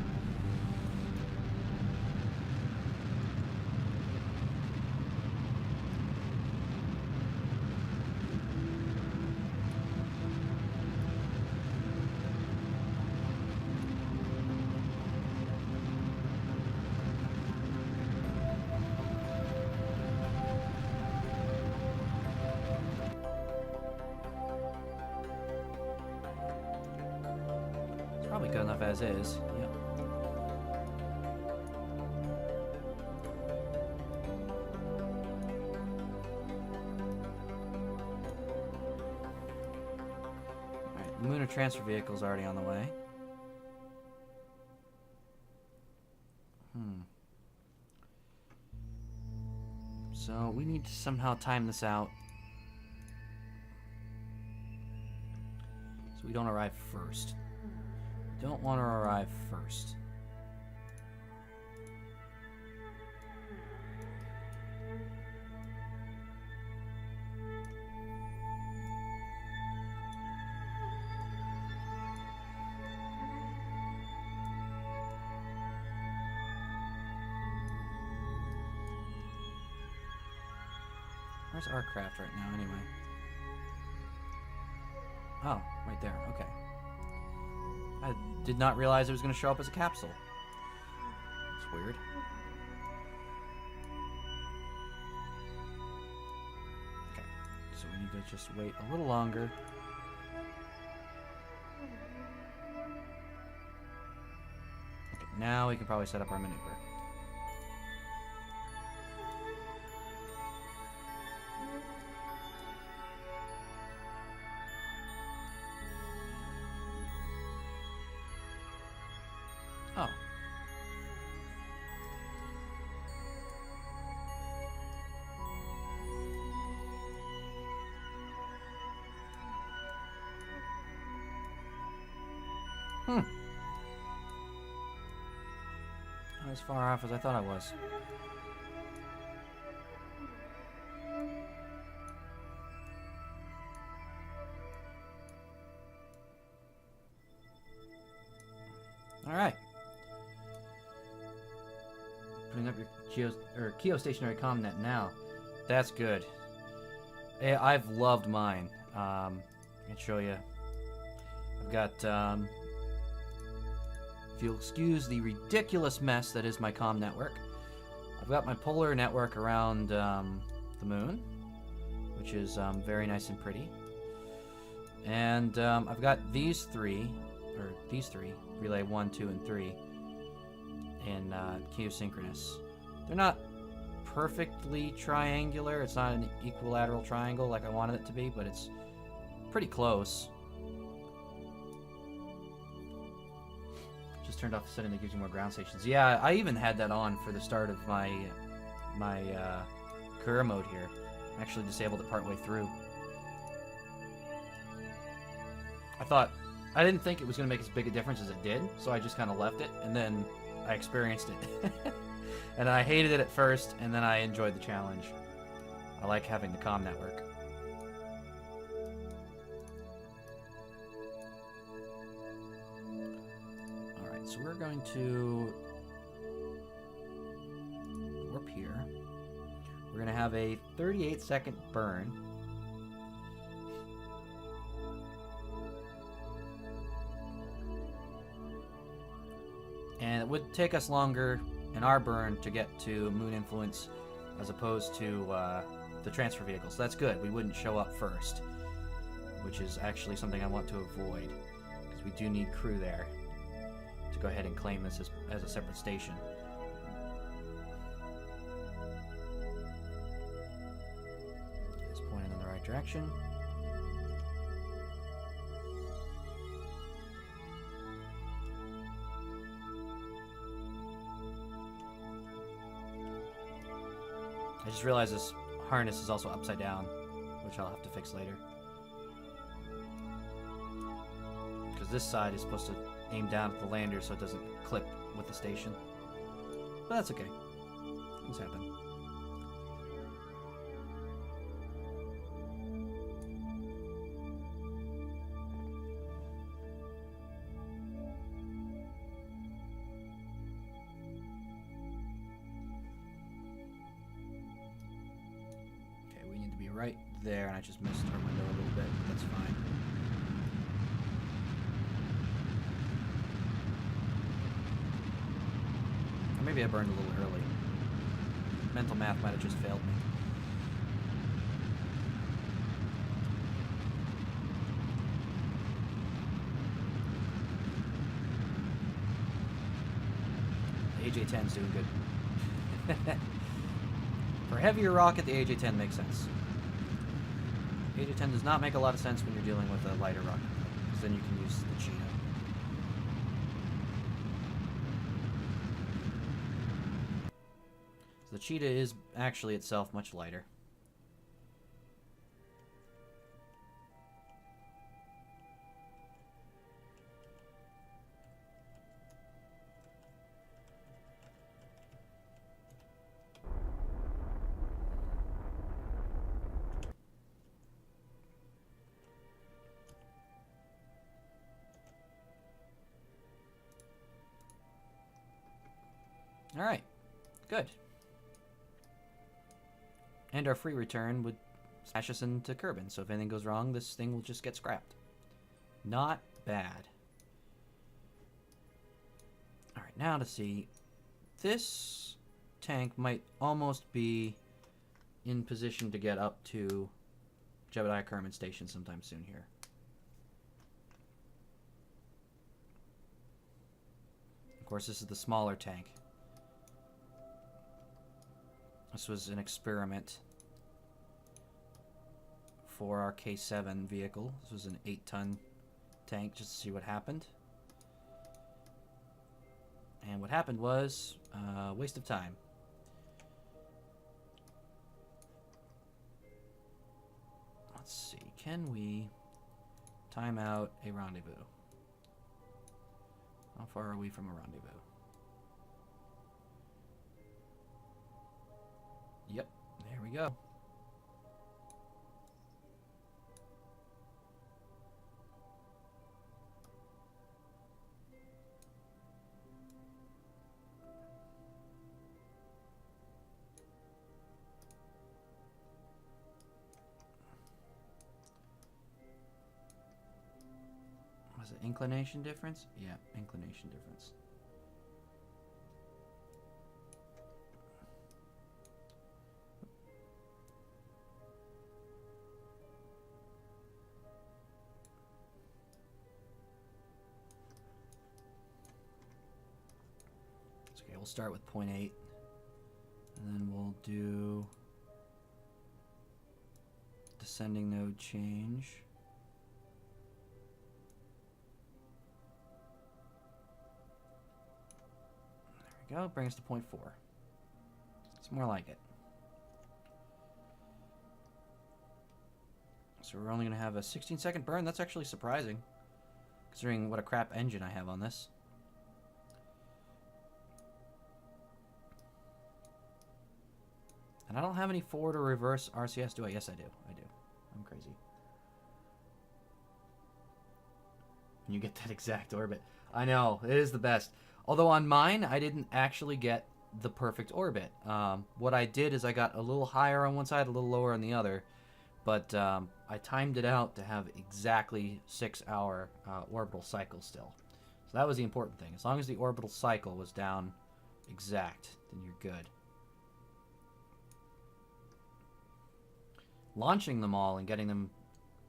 A: Probably good enough as is. Yep. Alright, lunar transfer vehicle's already on the way. So we need to somehow time this out so we don't arrive first. Don't want to arrive first. Where's our craft right now, anyway? Oh, right there. Okay. I did not realize it was going to show up as a capsule. It's weird. Okay, so we need to just wait a little longer. Okay, now we can probably set up our maneuver. Oh. Not as far off as I thought I was. All right. Putting up your geostationary commnet now. That's good. I've loved mine. I can show you. I've got, if you'll excuse the ridiculous mess that is my comm network, I've got my polar network around the moon, which is very nice and pretty. And I've got these three, relay 1, 2, and 3, in geosynchronous. They're not perfectly triangular. It's not an equilateral triangle like I wanted it to be, but it's pretty close. Just turned off the setting that gives you more ground stations. Yeah, I even had that on for the start of my career mode here. I actually disabled it partway through. I didn't think it was going to make as big a difference as it did, so I just kind of left it, and then I experienced it. And I hated it at first, and then I enjoyed the challenge. I like having the comm network. Alright, so we're going to warp here. We're going to have a 38-second burn. And it would take us longer in our burn to get to Moon Influence as opposed to the transfer vehicle. So that's good. We wouldn't show up first, which is actually something I want to avoid, because we do need crew there to go ahead and claim this as a separate station. It's pointing in the right direction. I just realized this harness is also upside down, which I'll have to fix later. Because this side is supposed to aim down at the lander so it doesn't clip with the station. But that's okay. Things happen. Right there, and I just missed our window a little bit. That's fine. Or maybe I burned a little early. Mental math might have just failed me. The AJ-10's doing good. For a heavier rocket, the AJ-10 makes sense. AJ-10 does not make a lot of sense when you're dealing with a lighter rocket, because then you can use the Cheetah. So the Cheetah is actually itself much lighter. Alright, good. And our free return would smash us into Kerbin, so if anything goes wrong, this thing will just get scrapped. Not bad. Alright, now to see. This tank might almost be in position to get up to Jebediah Kerman Station sometime soon here. Of course, this is the smaller tank. This was an experiment for our K7 vehicle. This was an 8-ton tank just to see what happened. And what happened was a waste of time. Let's see, can we time out a rendezvous? How far are we from a rendezvous? Yep, there we go. Was it inclination difference? Yeah, inclination difference. We'll start with 0.8, and then we'll do descending node change. There we go, bring us to 0.4. It's more like it. So we're only going to have a 16-second burn. That's actually surprising. considering what a crap engine I have on this. And I don't have any forward or reverse RCS, do I? Yes, I do. I do. I'm crazy. And you get that exact orbit. I know, it is the best. Although on mine, I didn't actually get the perfect orbit. What I did is I got a little higher on one side, a little lower on the other. But I timed it out to have exactly 6-hour orbital cycle still. So that was the important thing. As long as the orbital cycle was down exact, then you're good. Launching them all and getting them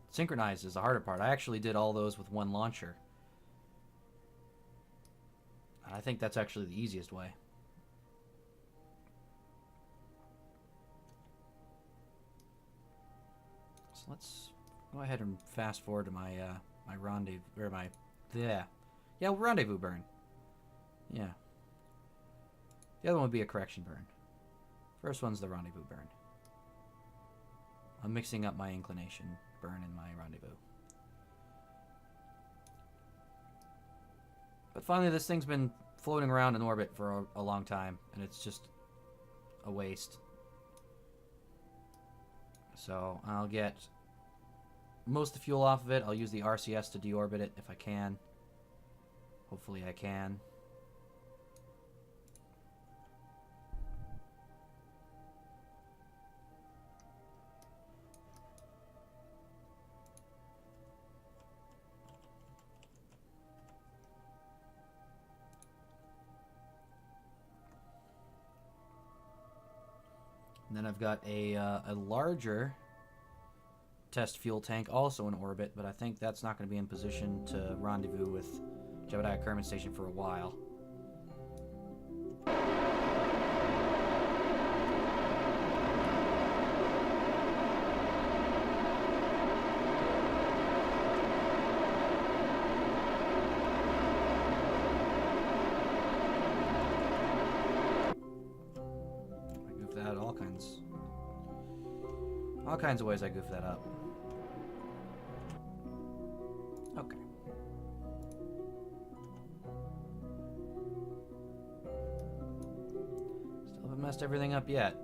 A: synchronized is the harder part. I actually did all those with one launcher. And I think that's actually the easiest way. So let's go ahead and fast forward to my my rendezvous, or my rendezvous burn. Yeah. The other one would be a correction burn. First one's the rendezvous burn. I'm mixing up my inclination burn and my rendezvous. But finally, this thing's been floating around in orbit for a long time, and it's just a waste. So I'll get most of the fuel off of it. I'll use the RCS to deorbit it if I can. Hopefully I can. And then I've got a larger test fuel tank also in orbit, but I think that's not going to be in position to rendezvous with Jebediah Kerman Station for a while. All kinds of ways I goof that up. Okay. Still haven't messed everything up yet.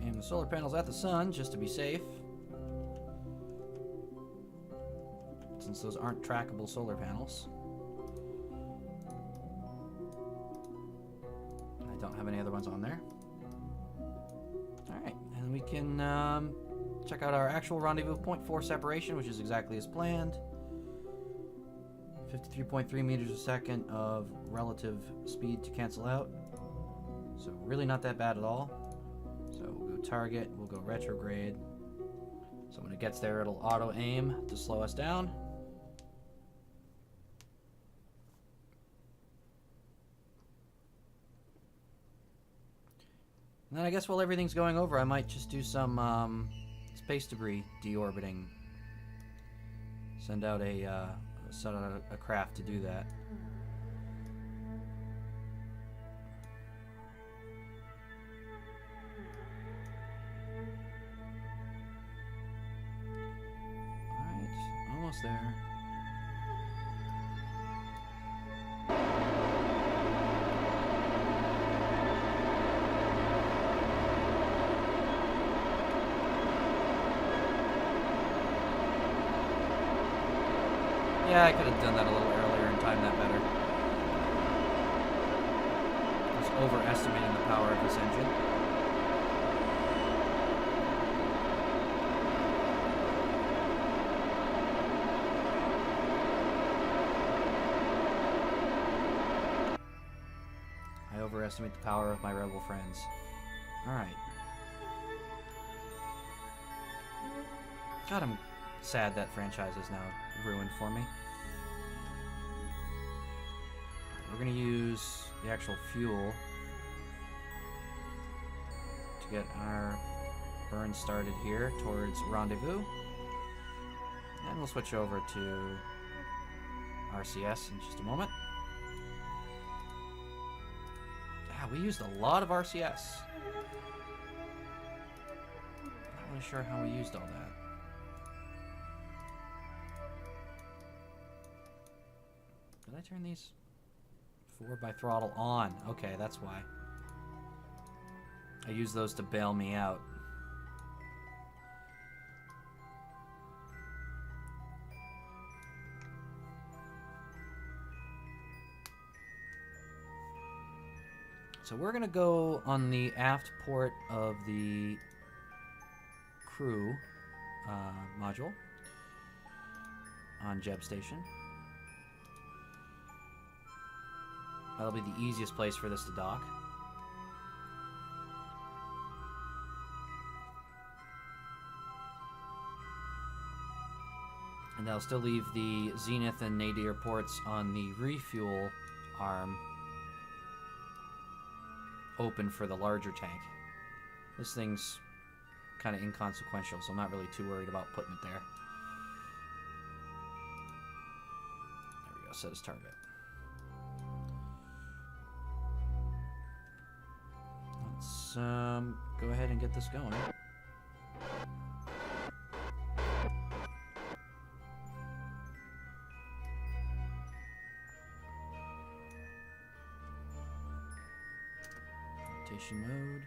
A: Aim the solar panels at the sun just to be safe, since those aren't trackable solar panels. I don't have any other ones on there. Alright, and we can check out our actual rendezvous. 0.4 separation, which is exactly as planned. 53.3 meters a second of relative speed to cancel out. So really not that bad at all. So we'll go target, we'll go retrograde. So when it gets there, it'll auto aim to slow us down. And then I guess while everything's going over, I might just do some space debris deorbiting. Send out a craft to do that. Almost there. Yeah, I could have done that a little earlier and timed that better. I was overestimating the power of this engine. overestimate the power of my rebel friends. Alright. God, I'm sad that franchise is now ruined for me. We're gonna use the actual fuel to get our burn started here towards Rendezvous. And we'll switch over to RCS in just a moment. Yeah, we used a lot of RCS. Not really sure how we used all that. Did I turn these 4 by throttle on? Okay, that's why. I use those to bail me out. So we're gonna go on the aft port of the crew module on Jeb Station. That'll be the easiest place for this to dock. And that'll still leave the Zenith and Nadir ports on the refuel arm open for the larger tank. This thing's kind of inconsequential, so I'm not really too worried about putting it there. There we go, set as target. Let's go ahead and get this going. Rotation mode.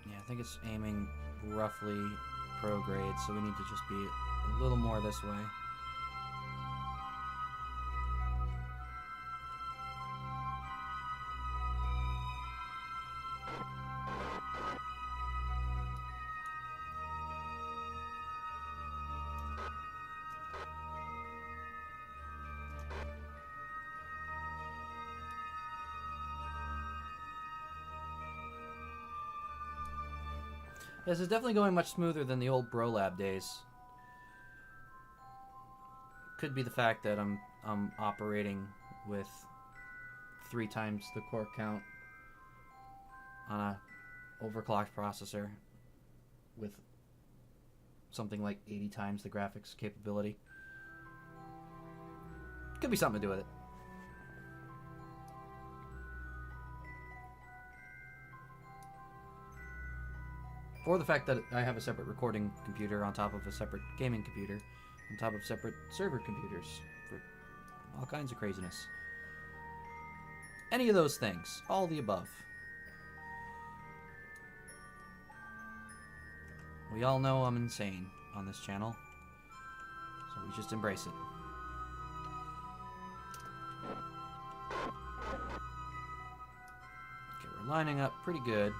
A: Yeah, I think it's aiming roughly prograde, so we need to just be a little more this way. This is definitely going much smoother than the old BroLab days. Could be the fact that I'm operating with 3 times the core count on a overclocked processor with something like 80 times the graphics capability. Could be something to do with it. Or the fact that I have a separate recording computer on top of a separate gaming computer, on top of separate server computers, for all kinds of craziness. Any of those things. All the above. We all know I'm insane on this channel, so we just embrace it. Okay, we're lining up pretty good.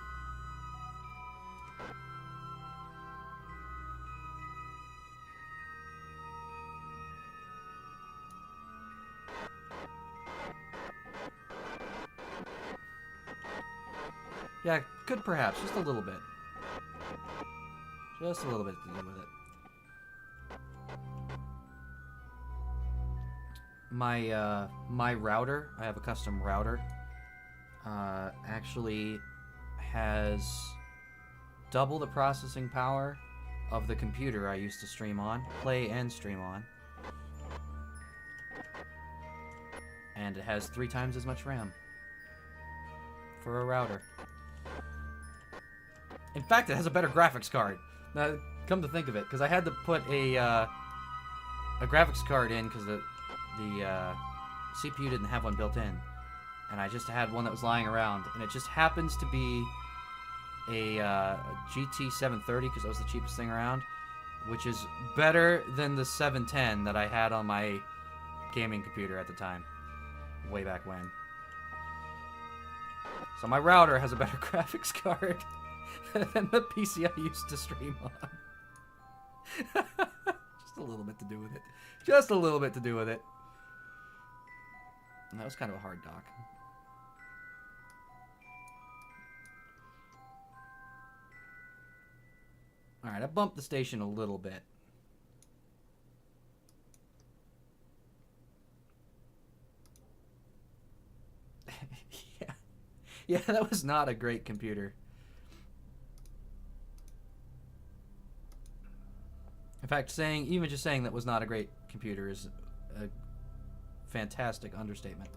A: Yeah, could perhaps. Just a little bit. Just a little bit to do with it. My router, I have a custom router, actually has double the processing power of the computer I used to stream on, play and stream on. And it has 3 times as much RAM for a router. In fact, it has a better graphics card. Now, come to think of it, because I had to put a graphics card in because the CPU didn't have one built in, and I just had one that was lying around, and it just happens to be a GT 730 because that was the cheapest thing around, which is better than the 710 that I had on my gaming computer at the time, way back when. So my router has a better graphics card than the PC I used to stream on. Just a a little bit to do with it. Just a little bit to do with it. And that was kind of a hard dock. Alright, I bumped the station a little bit. Yeah, that was not a great computer. In fact, even just saying that was not a great computer is a fantastic understatement.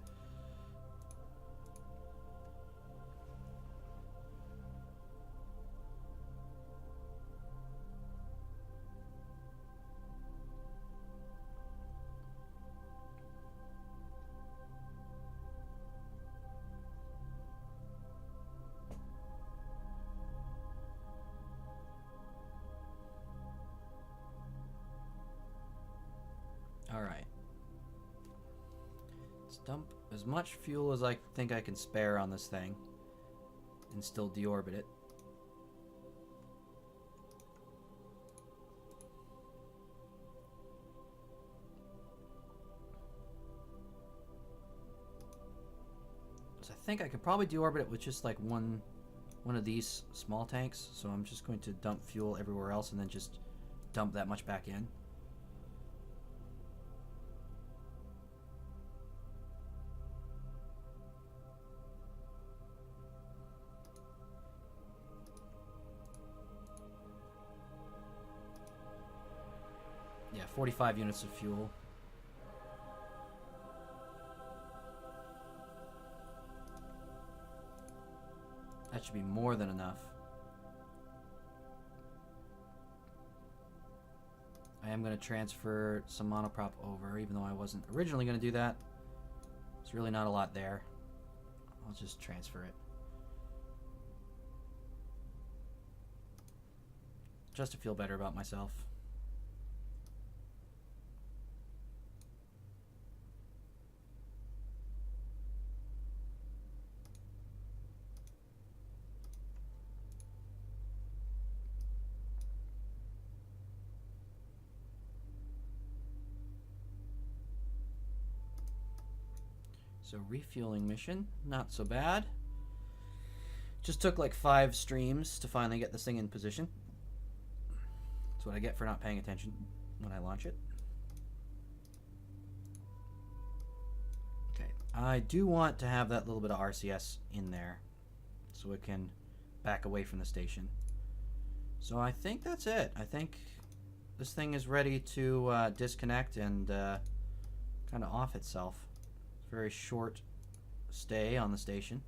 A: Alright. Let's dump as much fuel as I think I can spare on this thing and still deorbit it. So I think I could probably deorbit it with just like one of these small tanks. So I'm just going to dump fuel everywhere else and then just dump that much back in. Yeah, 45 units of fuel. That should be more than enough. I am going to transfer some monoprop over, even though I wasn't originally going to do that. There's really not a lot there. I'll just transfer it. Just to feel better about myself. So refueling mission, not so bad. Just took like 5 streams to finally get this thing in position. That's what I get for not paying attention when I launch it. Okay, I do want to have that little bit of RCS in there so it can back away from the station. So I think that's it. I think this thing is ready to disconnect and kind of off itself. Very short stay on the station.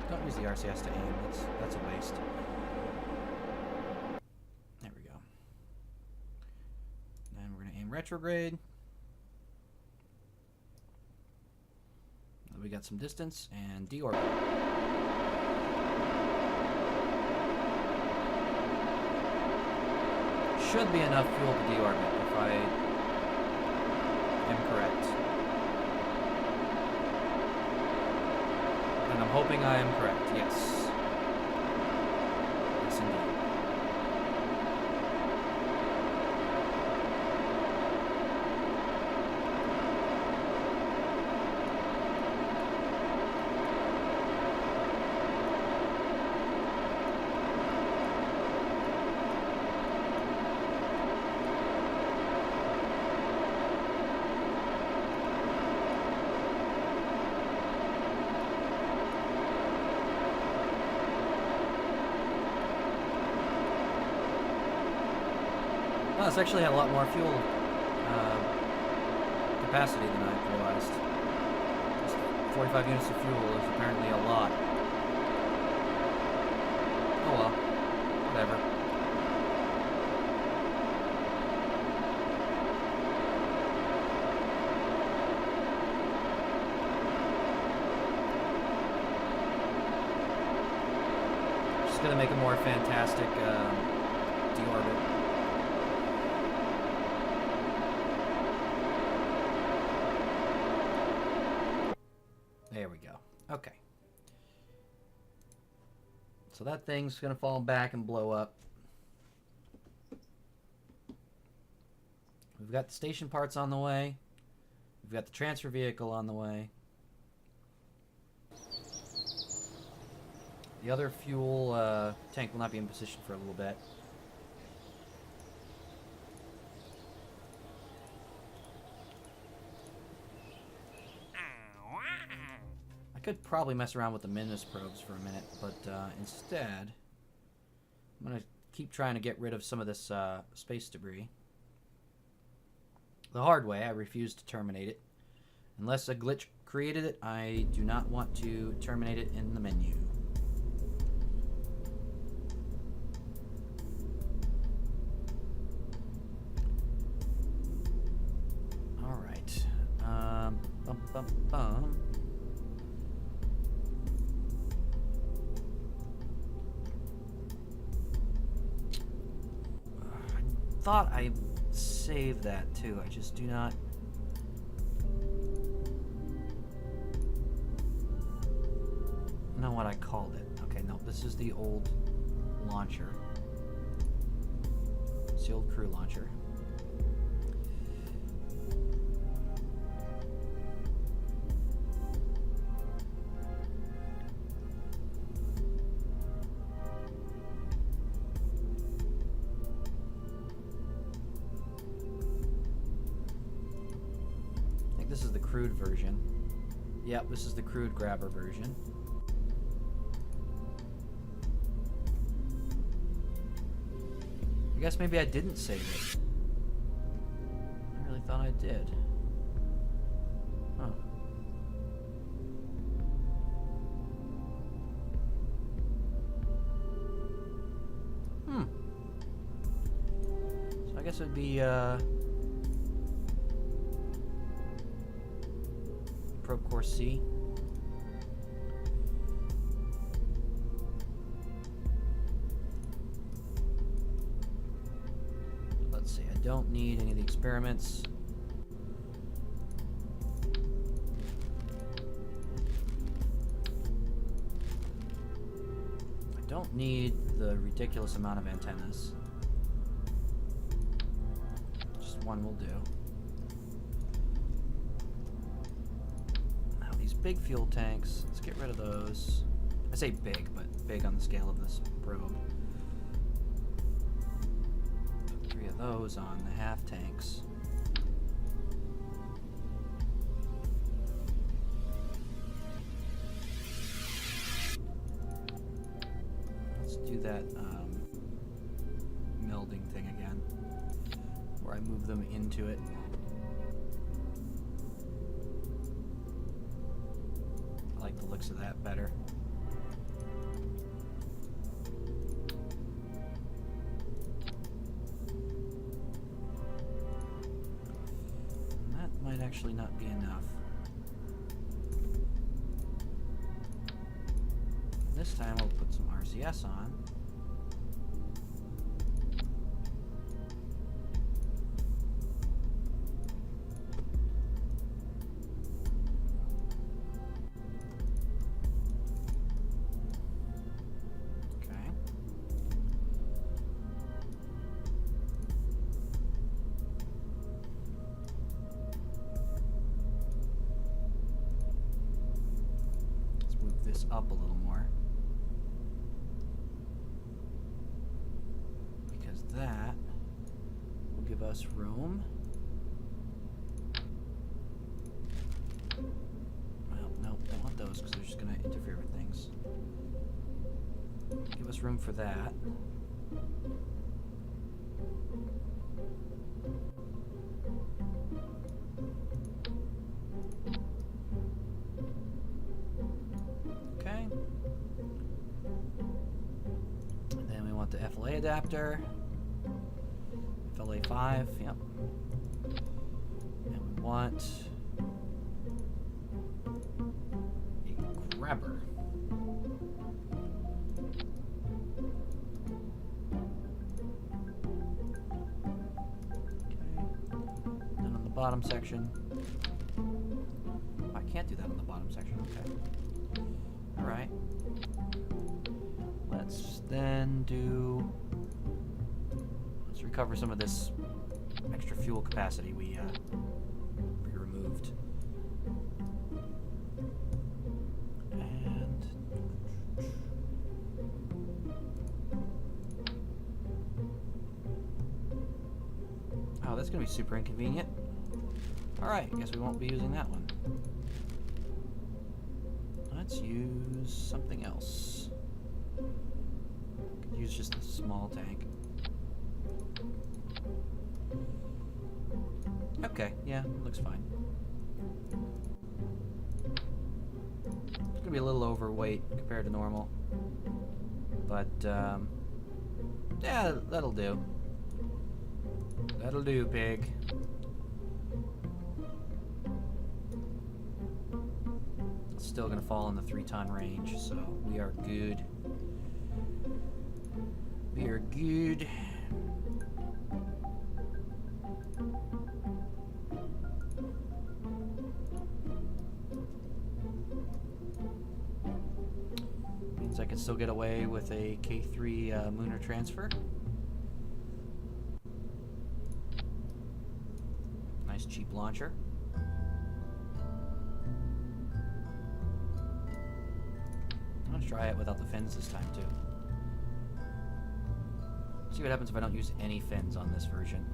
A: Don't use the RCS to aim. That's a waste. There we go. Then we're going to aim retrograde. We got some distance and deorbit. Should be enough fuel to deorbit if I am correct. And I'm hoping I am correct, yes. Yes, indeed. Oh, it's actually had a lot more fuel capacity than I realized. Just 45 units of fuel is apparently a lot. Oh well, whatever. Just gonna make a more fantastic deorbit. So that thing's going to fall back and blow up. We've got the station parts on the way. We've got the transfer vehicle on the way. The other fuel tank will not be in position for a little bit. I could probably mess around with the Minus probes for a minute, but instead, I'm going to keep trying to get rid of some of this space debris. The hard way, I refuse to terminate it. Unless a glitch created it, I do not want to terminate it in the menu. Alright. Bum, bum, bum. I thought I saved that too. I just do not know what I called it. Okay, no, this is the old launcher. It's the old crew launcher. This is the crude version. Yep, this is the crude grabber version. I guess maybe I didn't save it. I really thought I did. Huh. So I guess it would be Probe Core C. Let's see, I don't need any of the experiments. I don't need the ridiculous amount of antennas. Just one will do. Big fuel tanks. Let's get rid of those. I say big, but big on the scale of this probe. Put 3 of those on the half tanks. Let's do that melding thing again, where I move them into it. I like the looks of that better. And that might actually not be enough. This time we'll put some RCS on. Up a little more, because that will give us room. Well, no, don't want those because they're just going to interfere with things. Give us room for that. The FLA adapter, FLA 5, yep. And we want a grabber. Okay. Then on the bottom section, I can't do that on the bottom section, okay. Alright. Let's then do... Let's recover some of this extra fuel capacity we removed. And... Oh, that's going to be super inconvenient. Alright, I guess we won't be using that one. Let's use something else. Could use just a small tank. Okay, yeah, looks fine. It's gonna be a little overweight compared to normal. But, yeah, that'll do. That'll do, pig. It's still gonna fall in the 3-ton range, so we are good. We are good. Means I can still get away with a K3 Mooner transfer. Nice cheap launcher. I'm gonna try it without the fins this time too. See what happens if I don't use any fins on this version.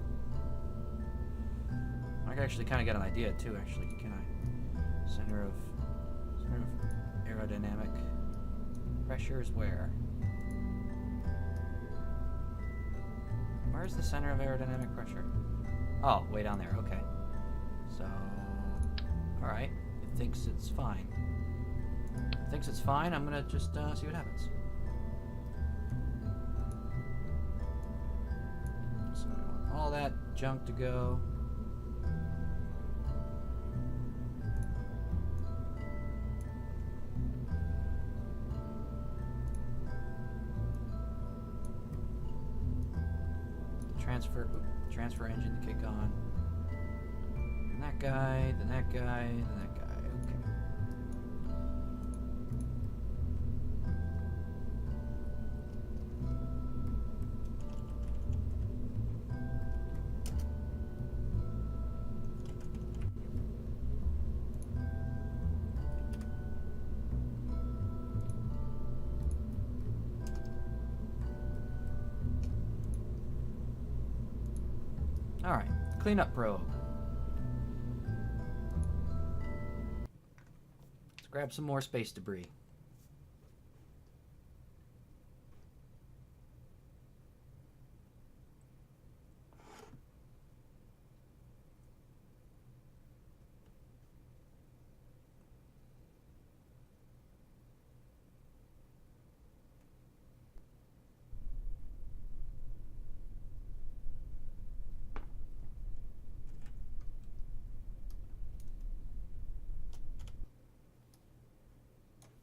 A: I can actually kind of get an idea too. Actually, can I? Center of aerodynamic pressure is where? Where's the center of aerodynamic pressure? Oh, way down there. Okay. So, all right. It thinks it's fine. It thinks it's fine. I'm gonna just see what happens. So I want all that junk to go. Transfer engine to kick on. And that guy, then that guy, then that guy. Alright, cleanup probe. Let's grab some more space debris.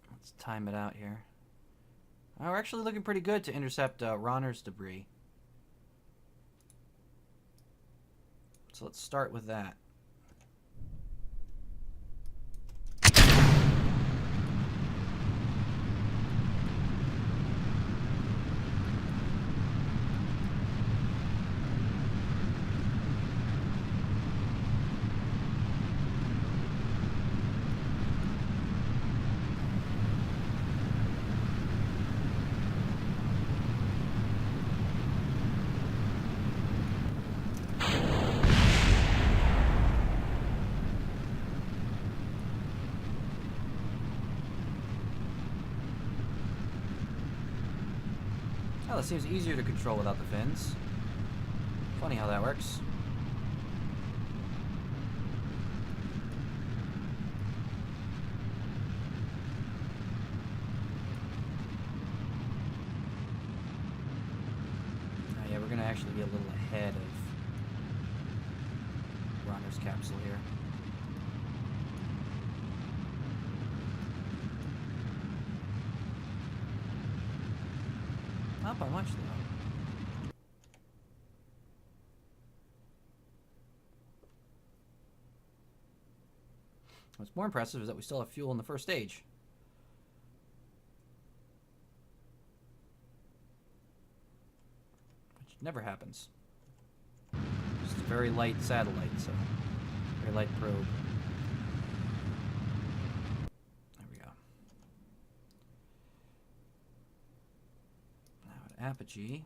A: Let's time it out here. Oh, we're actually looking pretty good to intercept Ronner's debris. So let's start with that. Oh, it seems easier to control without the fins. Funny how that works. Oh, yeah, we're going to actually be a little ahead of Ronner's capsule here. Not by much, though. What's more impressive is that we still have fuel in the first stage. never happens. Just a very light satellite, so very light probe. There we go. Now at apogee.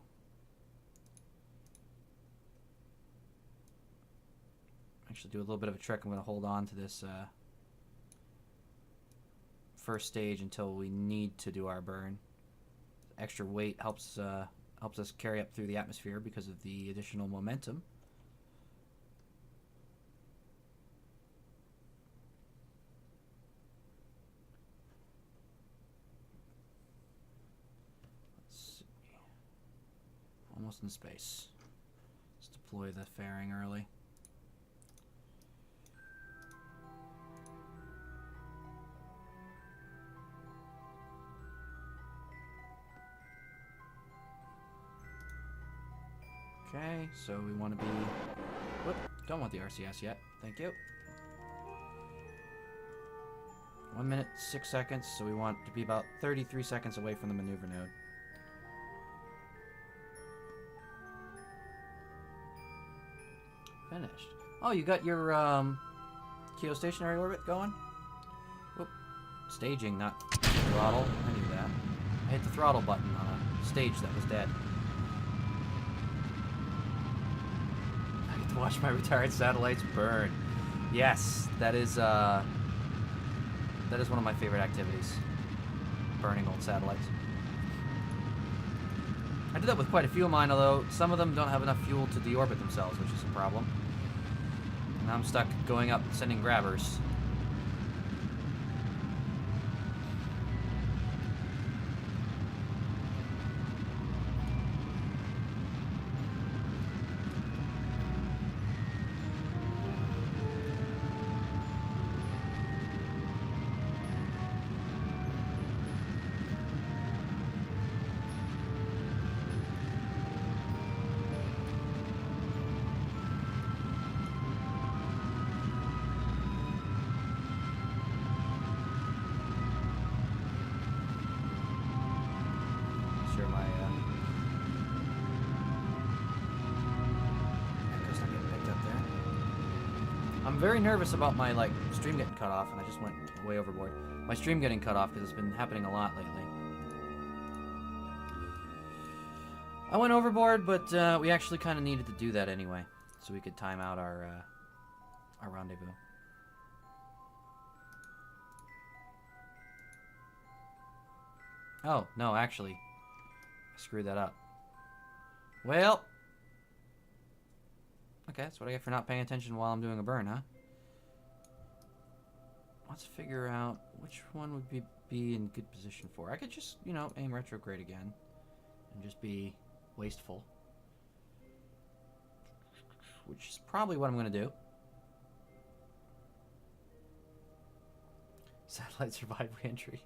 A: Actually do a little bit of a trick. I'm going to hold on to this first stage until we need to do our burn. Extra weight helps us carry up through the atmosphere because of the additional momentum. Let's see. Almost in space. Let's deploy the fairing early. Okay, so we want to be... Whoop, don't want the RCS yet. Thank you. 1 minute, 6 seconds, so we want to be about 33 seconds away from the maneuver node. Finished. Oh, you got your geostationary orbit going? Whoop. Staging, not throttle. I knew that. I hit the throttle button on a stage that was dead. Watch my retired satellites burn. Yes, that is one of my favorite activities. Burning old satellites. I did that with quite a few of mine, although some of them don't have enough fuel to deorbit themselves, which is a problem. And I'm stuck going up and sending grabbers. I'm very nervous about my stream getting cut off, and I just went way overboard. My stream getting cut off because it's been happening a lot lately. I went overboard, but we actually kind of needed to do that anyway, so we could time out our rendezvous. Oh, no, actually, I screwed that up. Well, okay, that's what I get for not paying attention while I'm doing a burn, huh? Let's figure out which one would be in good position for. I could just, aim retrograde again and just be wasteful. Which is probably what I'm going to do. Satellite survived re-entry.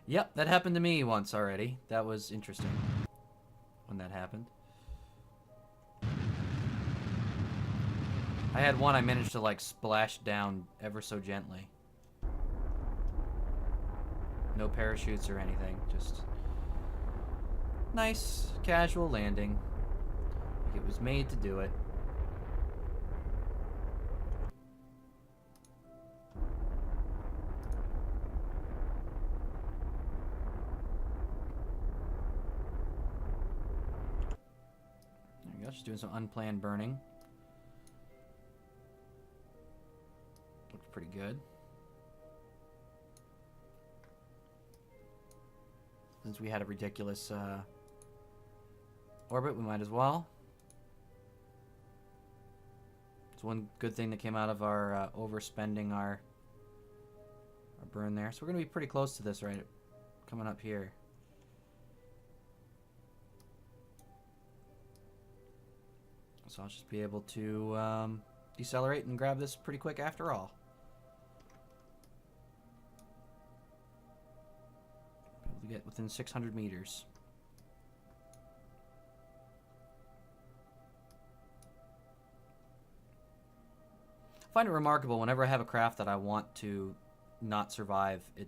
A: Yep, that happened to me once already. That was interesting when that happened. I had one I managed to splash down ever so gently. No parachutes or anything, just nice casual landing. Like it was made to do it. There you go, just doing some unplanned burning. Looks pretty good. Since we had a ridiculous orbit, we might as well. It's one good thing that came out of our overspending our burn there. So we're going to be pretty close to this, right? Coming up here. So I'll just be able to decelerate and grab this pretty quick after all. To get within 600 meters. I find it remarkable whenever I have a craft that I want to not survive, it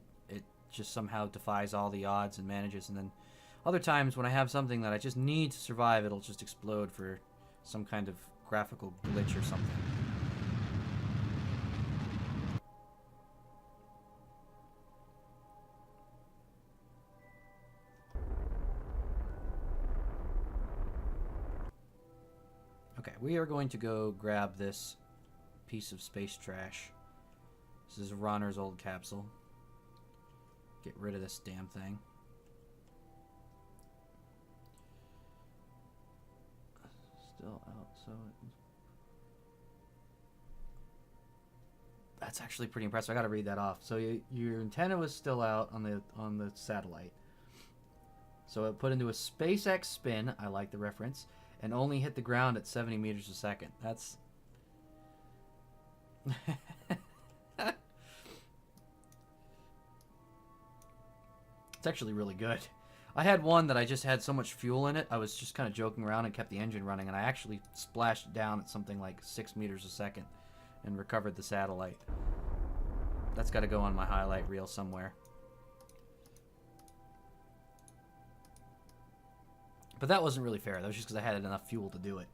A: just somehow defies all the odds and manages, and then Other times when I have something that I just need to survive, it'll just explode for some kind of graphical glitch or something. Okay, we are going to go grab this piece of space trash. This is Ronner's old capsule. Get rid of this damn thing. Still out, so that's actually pretty impressive. I gotta read that off. So your antenna was still out on the satellite. So it put into a SpaceX spin. I like the reference, and only hit the ground at 70 meters a second. That's it's actually really good. I had one that I just had so much fuel in it, I was just kind of joking around and kept the engine running, and I actually splashed down at something like 6 meters a second and recovered the satellite. That's got to go on my highlight reel somewhere. But that wasn't really fair. That was just because I had enough fuel to do it.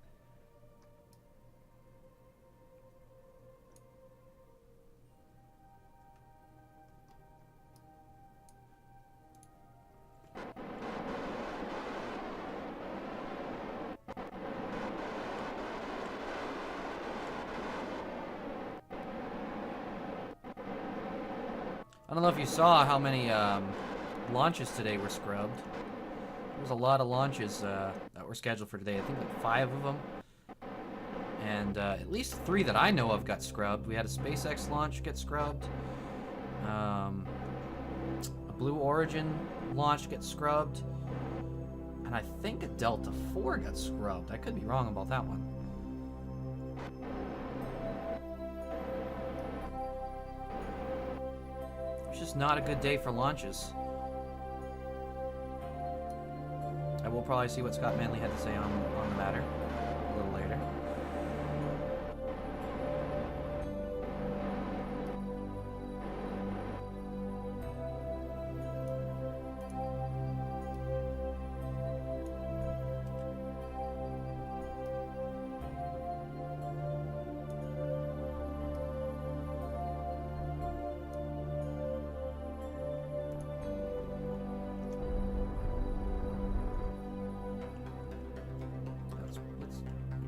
A: I don't know if you saw how many launches today were scrubbed. There was a lot of launches that were scheduled for today. I think like 5 of them. And at least 3 that I know of got scrubbed. We had a SpaceX launch get scrubbed. A Blue Origin launch get scrubbed. And I think a Delta 4 got scrubbed. I could be wrong about that one. It's just not a good day for launches. I will probably see what Scott Manley had to say on the matter a little later.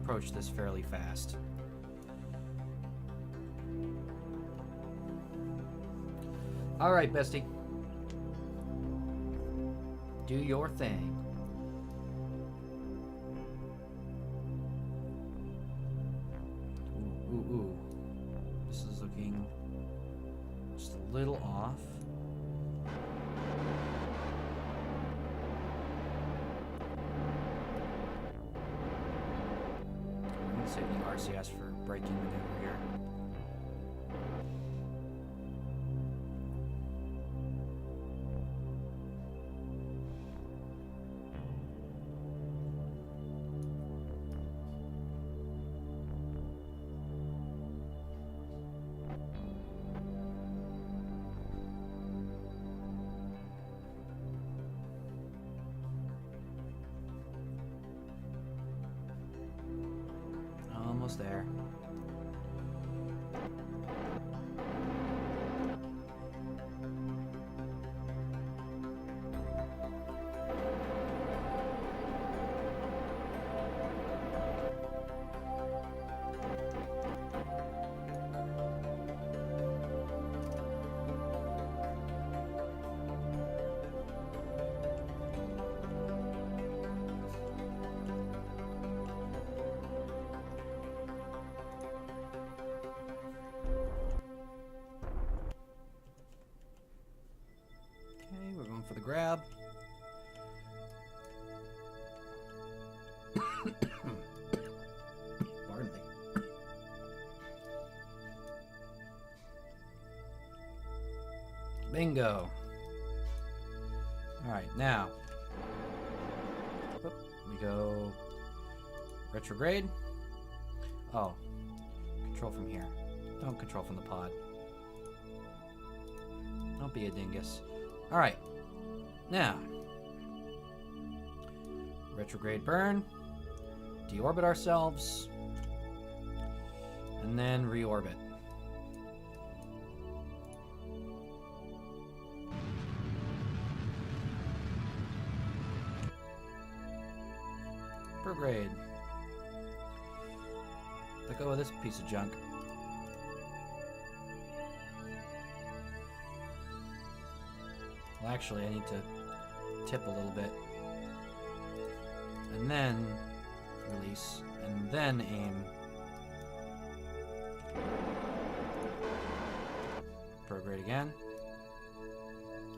A: Approach this fairly fast. All right, bestie. Do your thing. Ooh. This is looking just a little off. Saving RCS for braking maneuver here. Almost there. For the grab. Pardon me. Bingo. Alright, now we go retrograde. Oh, control from here. Don't control from the pod. Don't be a dingus. Alright. Now, Retrograde burn. Deorbit ourselves. And then reorbit. Prograde. Let go of this piece of junk. Well, actually, I need to tip a little bit. And then release. And then aim. Prograde again.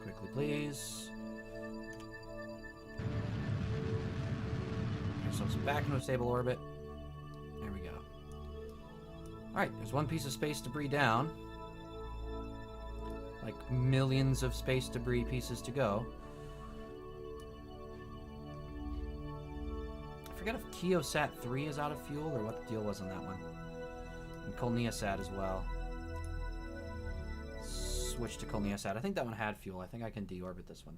A: Quickly, please. Get ourselves back into a stable orbit. There we go. Alright, there's one piece of space debris down. Like millions of space debris pieces to go. I forget if Keosat 3 is out of fuel or what the deal was on that one. And Kolniasat as well. Switch to Kolniasat. I think that one had fuel. I think I can deorbit this one.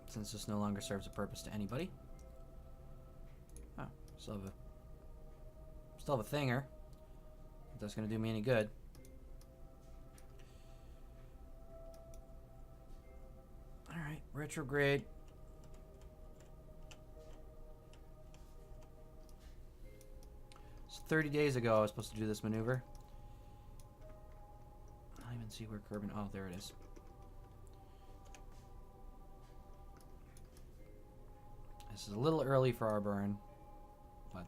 A: Since this no longer serves a purpose to anybody. Oh, still have a thinger. If that's gonna do me any good. Alright, retrograde. So 30 days ago I was supposed to do this maneuver. I don't even see where Kerbin. Oh, there it is. This is a little early for our burn, but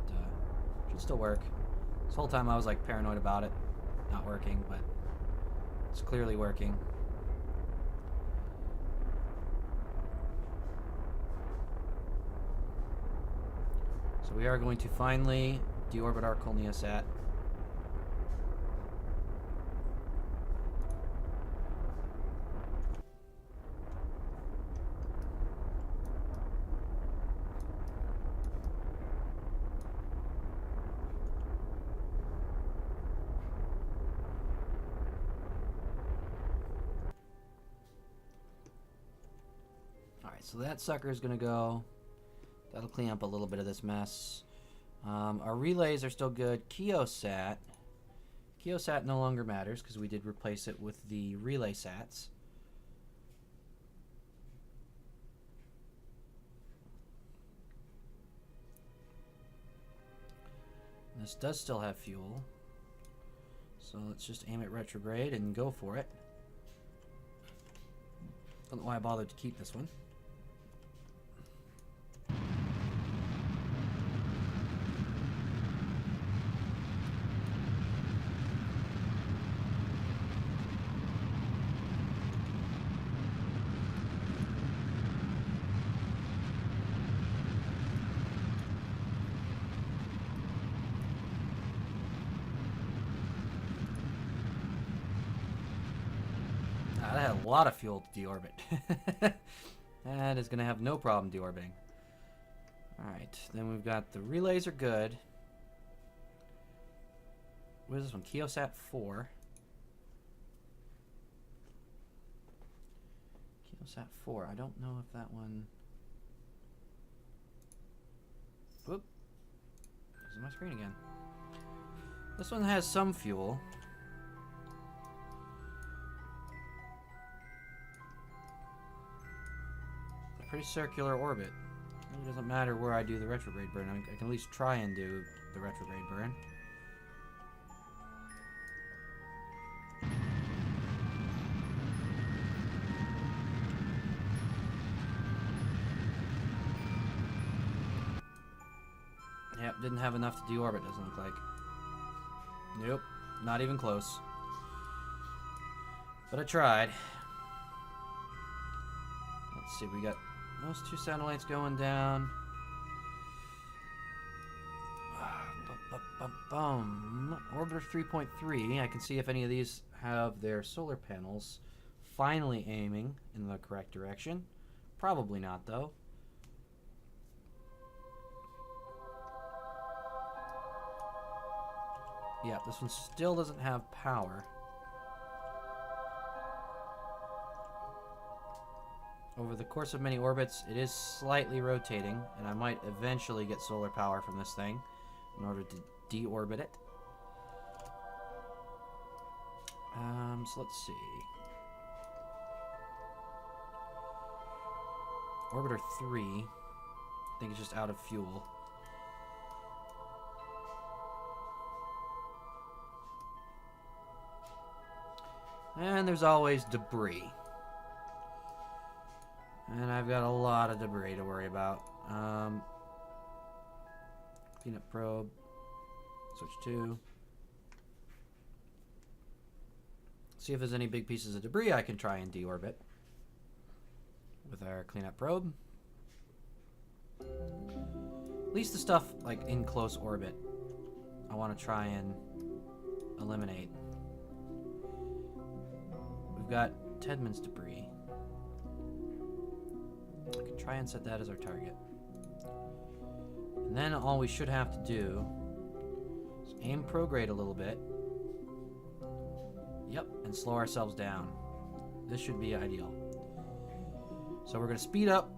A: should still work. This whole time I was like paranoid about it not working, but it's clearly working. So we are going to finally deorbit our Kolniasat. So that sucker is going to go. That'll clean up a little bit of this mess. Our relays are still good. Keosat no longer matters because we did replace it with the relay sats. This does still have fuel. So let's just aim at retrograde and go for it. Don't know why I bothered to keep this one. That had a lot of fuel to deorbit. That is going to have no problem deorbiting. Alright, then we've got the relays are good. What is this one? Keosat 4. Keosat 4. I don't know if that one... Whoop. This is my screen again. This one has some fuel. Pretty circular orbit. It doesn't matter where I do the retrograde burn. I can at least try and do the retrograde burn. Yep, didn't have enough to deorbit, doesn't look like. Nope, not even close. But I tried. Let's see, we got those two satellites going down. Orbiter 3.3. I can see if any of these have their solar panels finally aiming in the correct direction. Probably not, though. Yeah, this one still doesn't have power. Over the course of many orbits, it is slightly rotating, and I might eventually get solar power from this thing in order to deorbit it. So let's see. Orbiter 3, I think it's just out of fuel. And there's always debris. And I've got a lot of debris to worry about. Cleanup probe. Switch to. See if there's any big pieces of debris I can try and deorbit with our cleanup probe. At least the stuff like in close orbit I want to try and eliminate. We've got Tedman's debris. I can try and set that as our target. And then all we should have to do is aim prograde a little bit. Yep, and slow ourselves down. This should be ideal. So we're going to speed up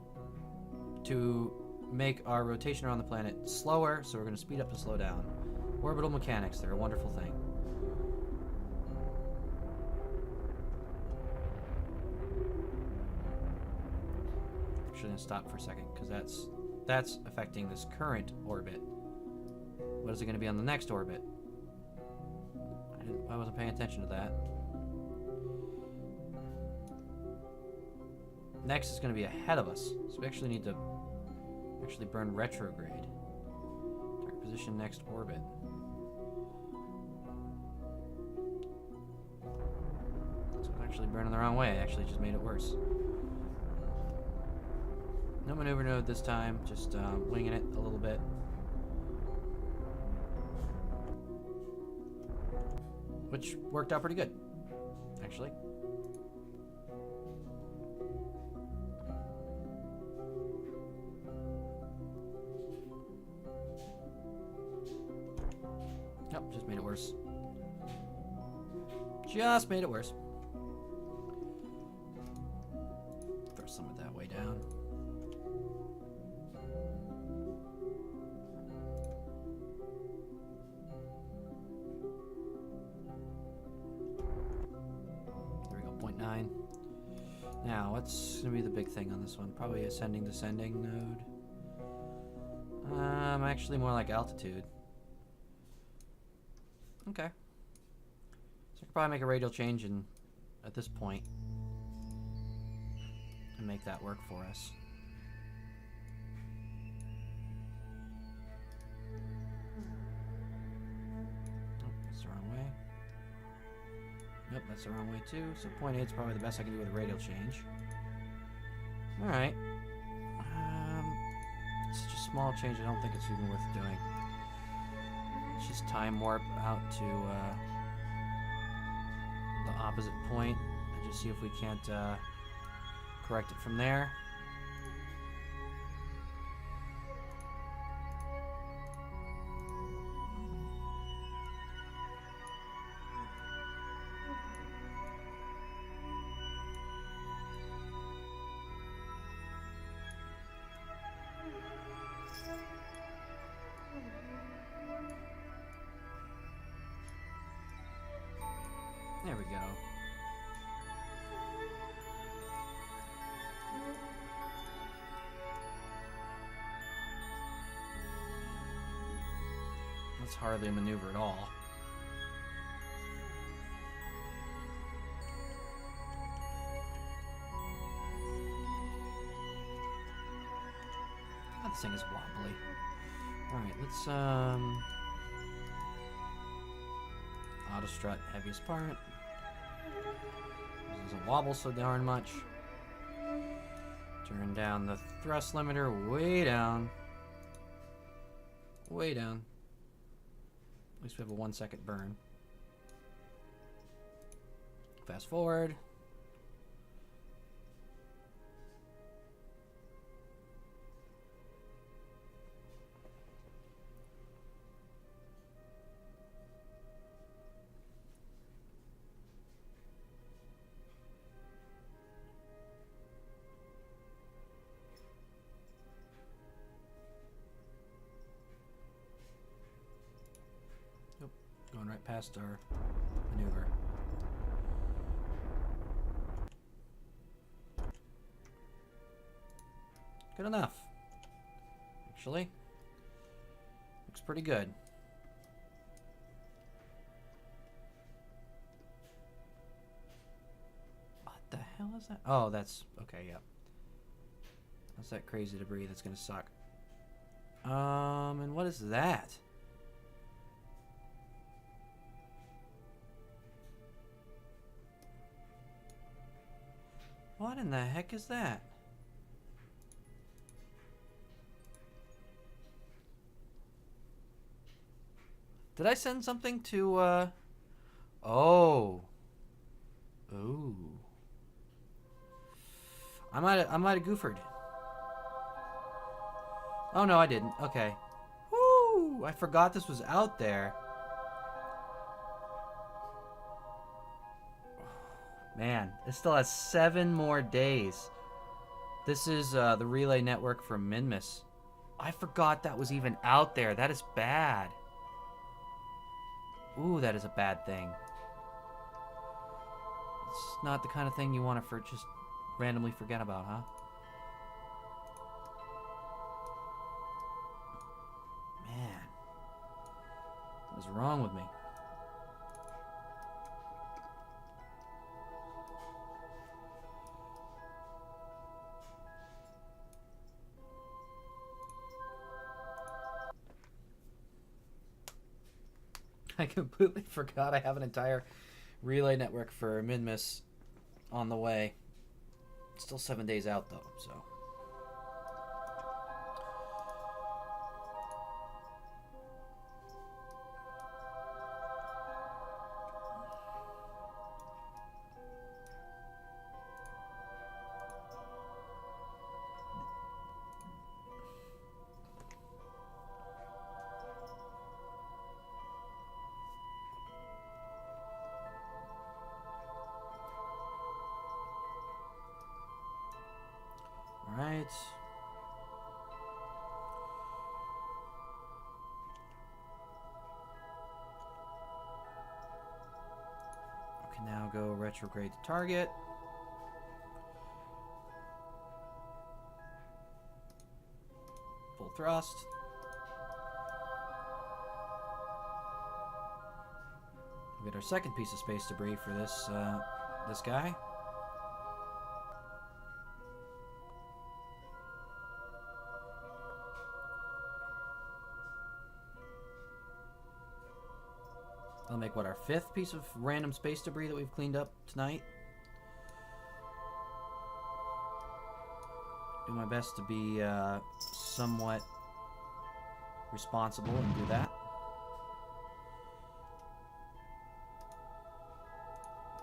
A: to make our rotation around the planet slower, so we're going to speed up to slow down. Orbital mechanics, they're a wonderful thing. Actually, going to stop for a second, because that's affecting this current orbit. What is it going to be on the next orbit? I wasn't paying attention to that. Next is going to be ahead of us, so we actually need to burn retrograde. Target position next orbit. So I'm actually burning the wrong way. I actually just made it worse. No maneuver node this time, just winging it a little bit. Which worked out pretty good, actually. Nope, just made it worse. Just made it worse. Throw some of that way down. There we go, 0.9. Now, what's going to be the big thing on this one? Probably ascending, descending node. Actually more like altitude. Okay. So I could probably make a radial change at this point and make that work for us. Oh, that's the wrong way. Nope, that's the wrong way too. So 0.8 is probably the best I can do with a radial change. Alright. It's such a small change, I don't think it's even worth doing. Let's just time warp out to the opposite point and just see if we can't correct it from there. There we go. That's hardly a maneuver at all. Oh, this thing is wobbly. Alright, let's auto strut heaviest part. Doesn't wobble so darn much. Turn down the thrust limiter way down. Way down. At least we have a 1 second burn. Fast forward. right past our maneuver. Good enough. Actually, looks pretty good. What the hell is that? Oh, that's okay. Yep. That's that crazy debris that's gonna suck. And what is that? What in the heck is that? Did I send something to, Oh. Ooh. I might have goofered. Oh, no, I didn't. Okay. Woo! I forgot this was out there. Man, it still has 7 more days. This is the relay network for Minmus. I forgot that was even out there. That is bad. Ooh, that is a bad thing. It's not the kind of thing you want to just randomly forget about, huh? Man. What is wrong with me? I completely forgot I have an entire relay network for Minmus on the way. It's still 7 days out, though, so... Alright. We can now go retrograde the target. Full thrust. We get our second piece of space debris for this this guy. I'll make, what, our 5th piece of random space debris that we've cleaned up tonight. Do my best to be somewhat responsible and do that.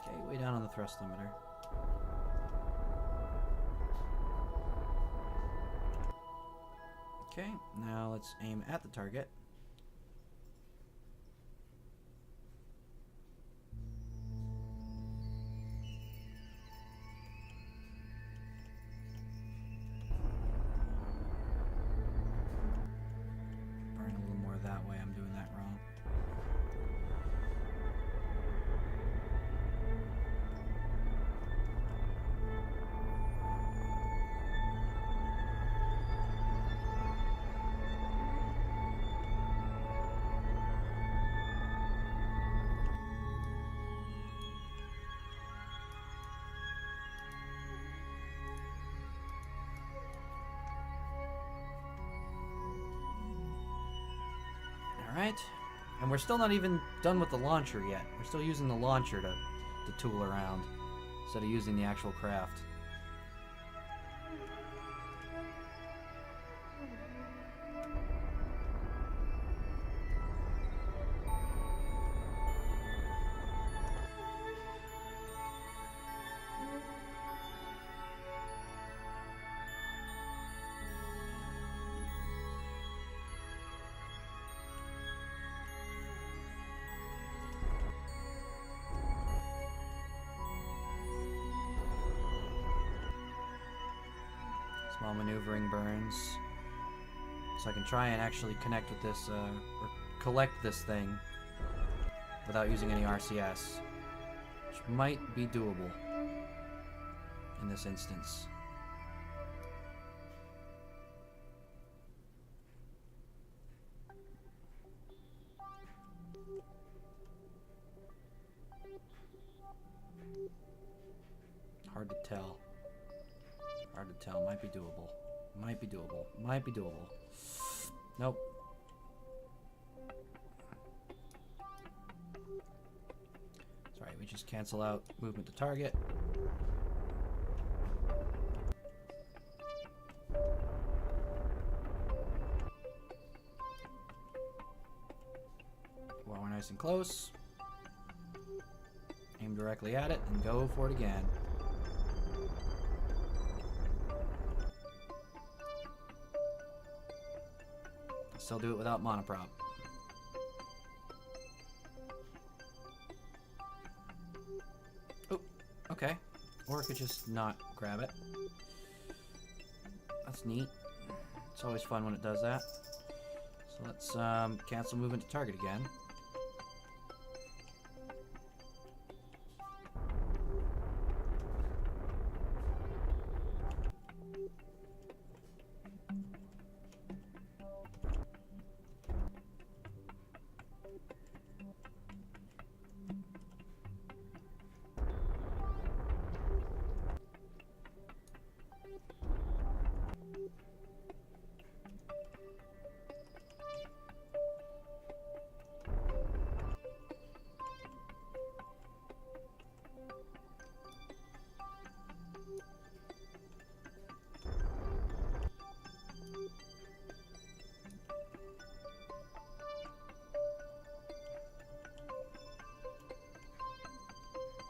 A: Okay, way down on the thrust limiter. Okay, now let's aim at the target. That way, I'm doing that wrong. Alright, and we're still not even done with the launcher yet. We're still using the launcher to tool around, instead of using the actual craft. Small maneuvering burns. So I can try and actually connect with this, or collect this thing without using any RCS, which might be doable in this instance. Hard to tell. Hard to tell. Might be doable. Might be doable. Might be doable. Nope. Sorry, we just cancel out movement to target. While we're nice and close, aim directly at it and go for it again. Still do it without monoprop. Oh, okay. Or I could just not grab it. That's neat. It's always fun when it does that. So let's cancel movement to target again.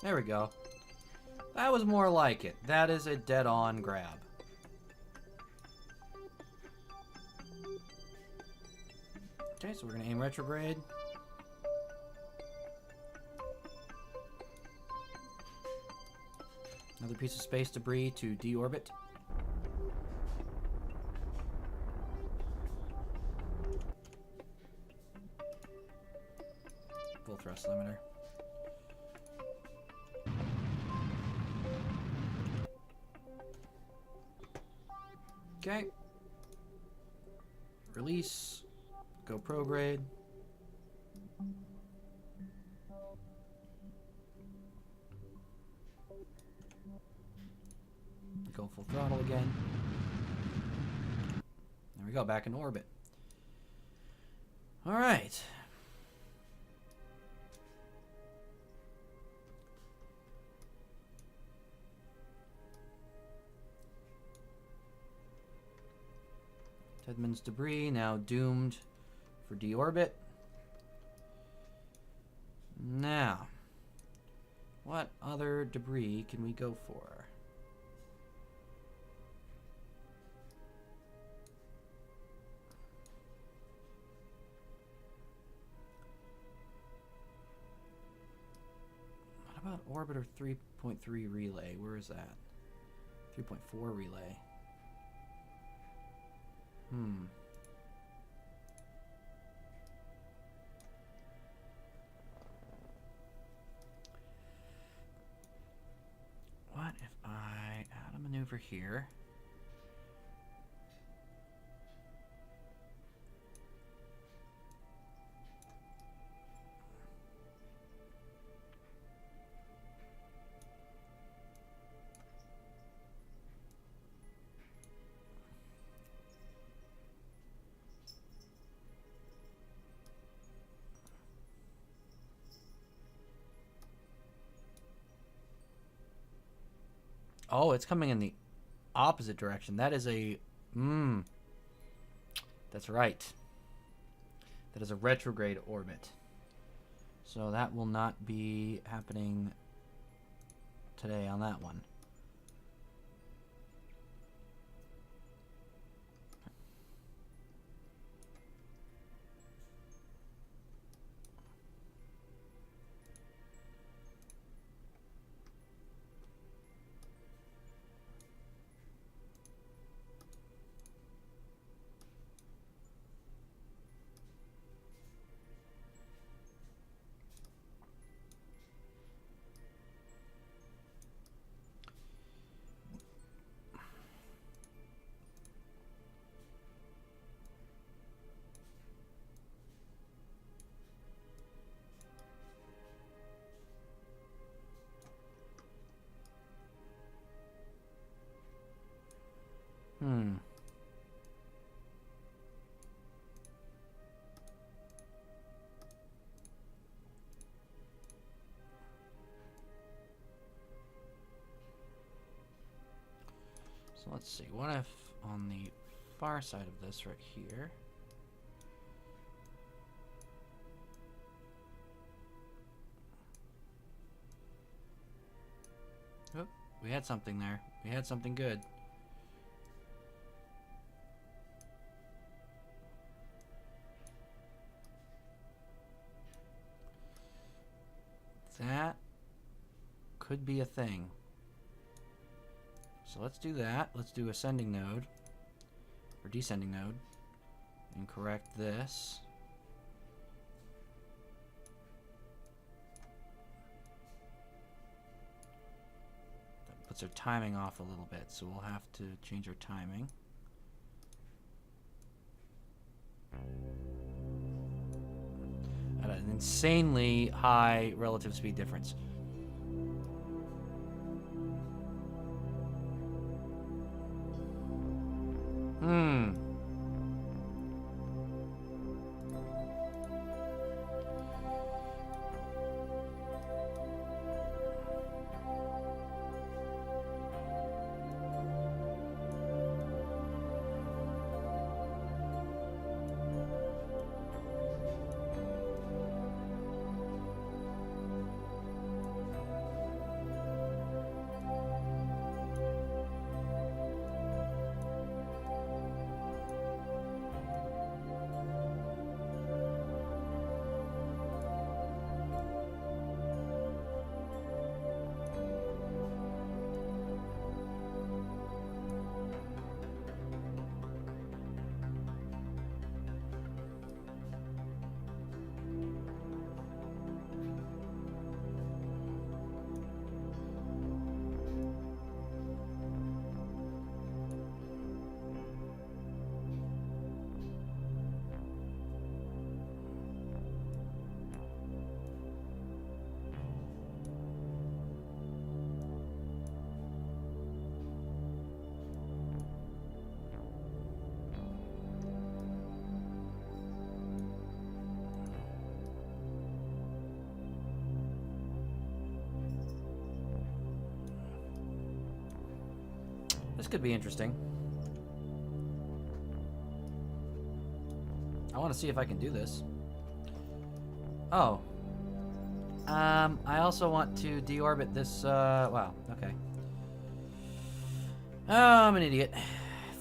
A: There we go. That was more like it. That is a dead-on grab. Okay, so we're going to aim retrograde. Another piece of space debris to deorbit. Full thrust limiter. Okay. Release. Go prograde. Go full throttle again. There we go, back in orbit. All right. Tedman's debris now doomed for deorbit. Now, what other debris can we go for? What about orbiter 3.3 relay? Where is that? 3.4 relay. What if I add a maneuver here? Oh, it's coming in the opposite direction. That is a... That's right. That is a retrograde orbit. So that will not be happening today on that one. Hmm. So let's see. What if on the far side of this right here... Oh, we had something there. We had something good. That could be a thing. So let's do that. Let's do ascending node, or descending node, and correct this. That puts our timing off a little bit, so we'll have to change our timing. At an insanely high relative speed difference. This could be interesting. I want to see if I can do this. Oh. I also want to deorbit this, wow, okay. Oh, I'm an idiot.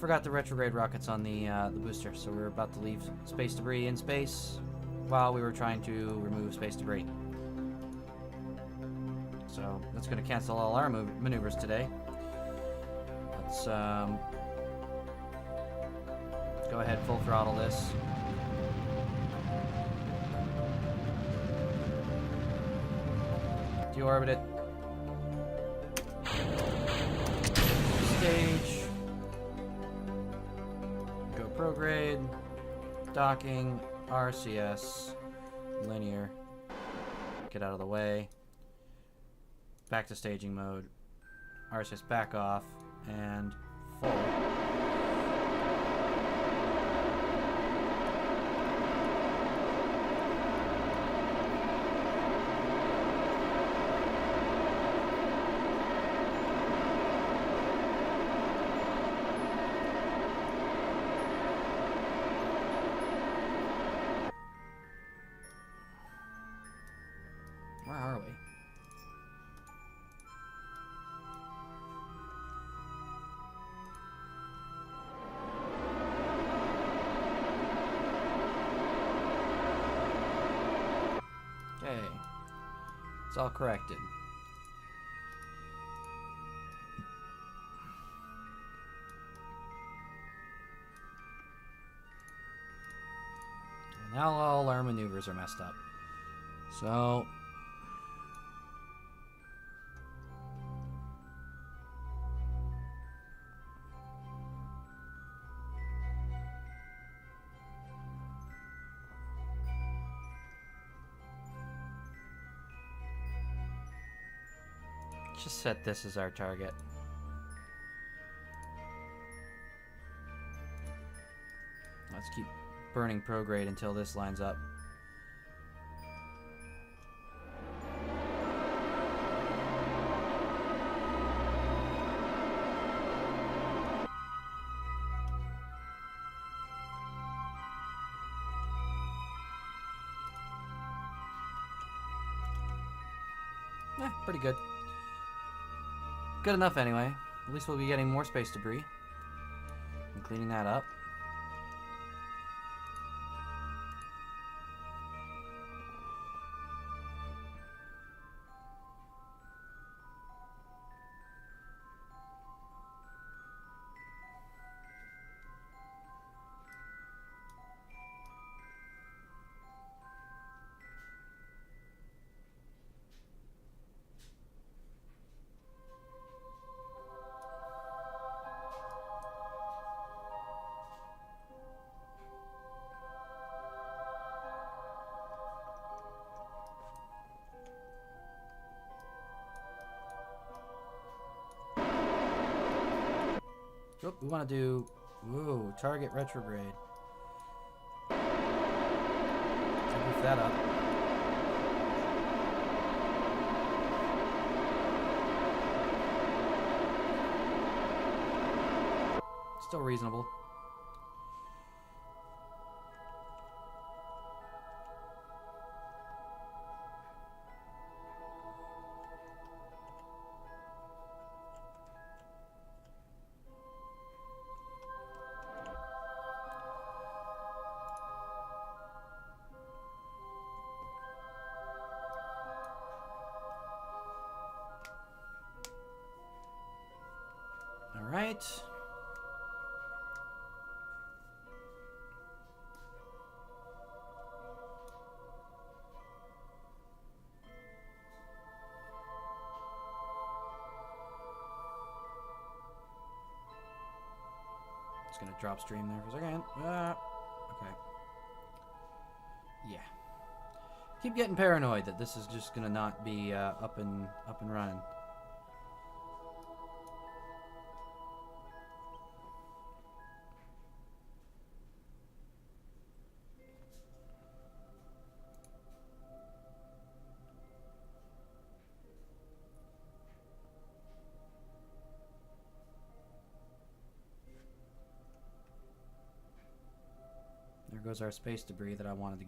A: Forgot the retrograde rockets on the booster, so we're about to leave space debris in space while we were trying to remove space debris. So that's going to cancel all our maneuvers today. Let's go ahead, full throttle this. Deorbit it. Stage. Go prograde. Docking. RCS. Linear. Get out of the way. Back to staging mode. RCS back off. And full. Where are we? Okay. It's all corrected. Now all our maneuvers are messed up. So just set this as our target. Let's keep burning prograde until this lines up. Pretty good. Good enough anyway. At least we'll be getting more space debris and cleaning that up. Oh, we want to do, ooh, target retrograde. So goof that up. Still reasonable. All right. Just gonna drop stream there for a second. Okay. Yeah. Keep getting paranoid that this is just gonna not be up and running. There goes our space debris that I wanted to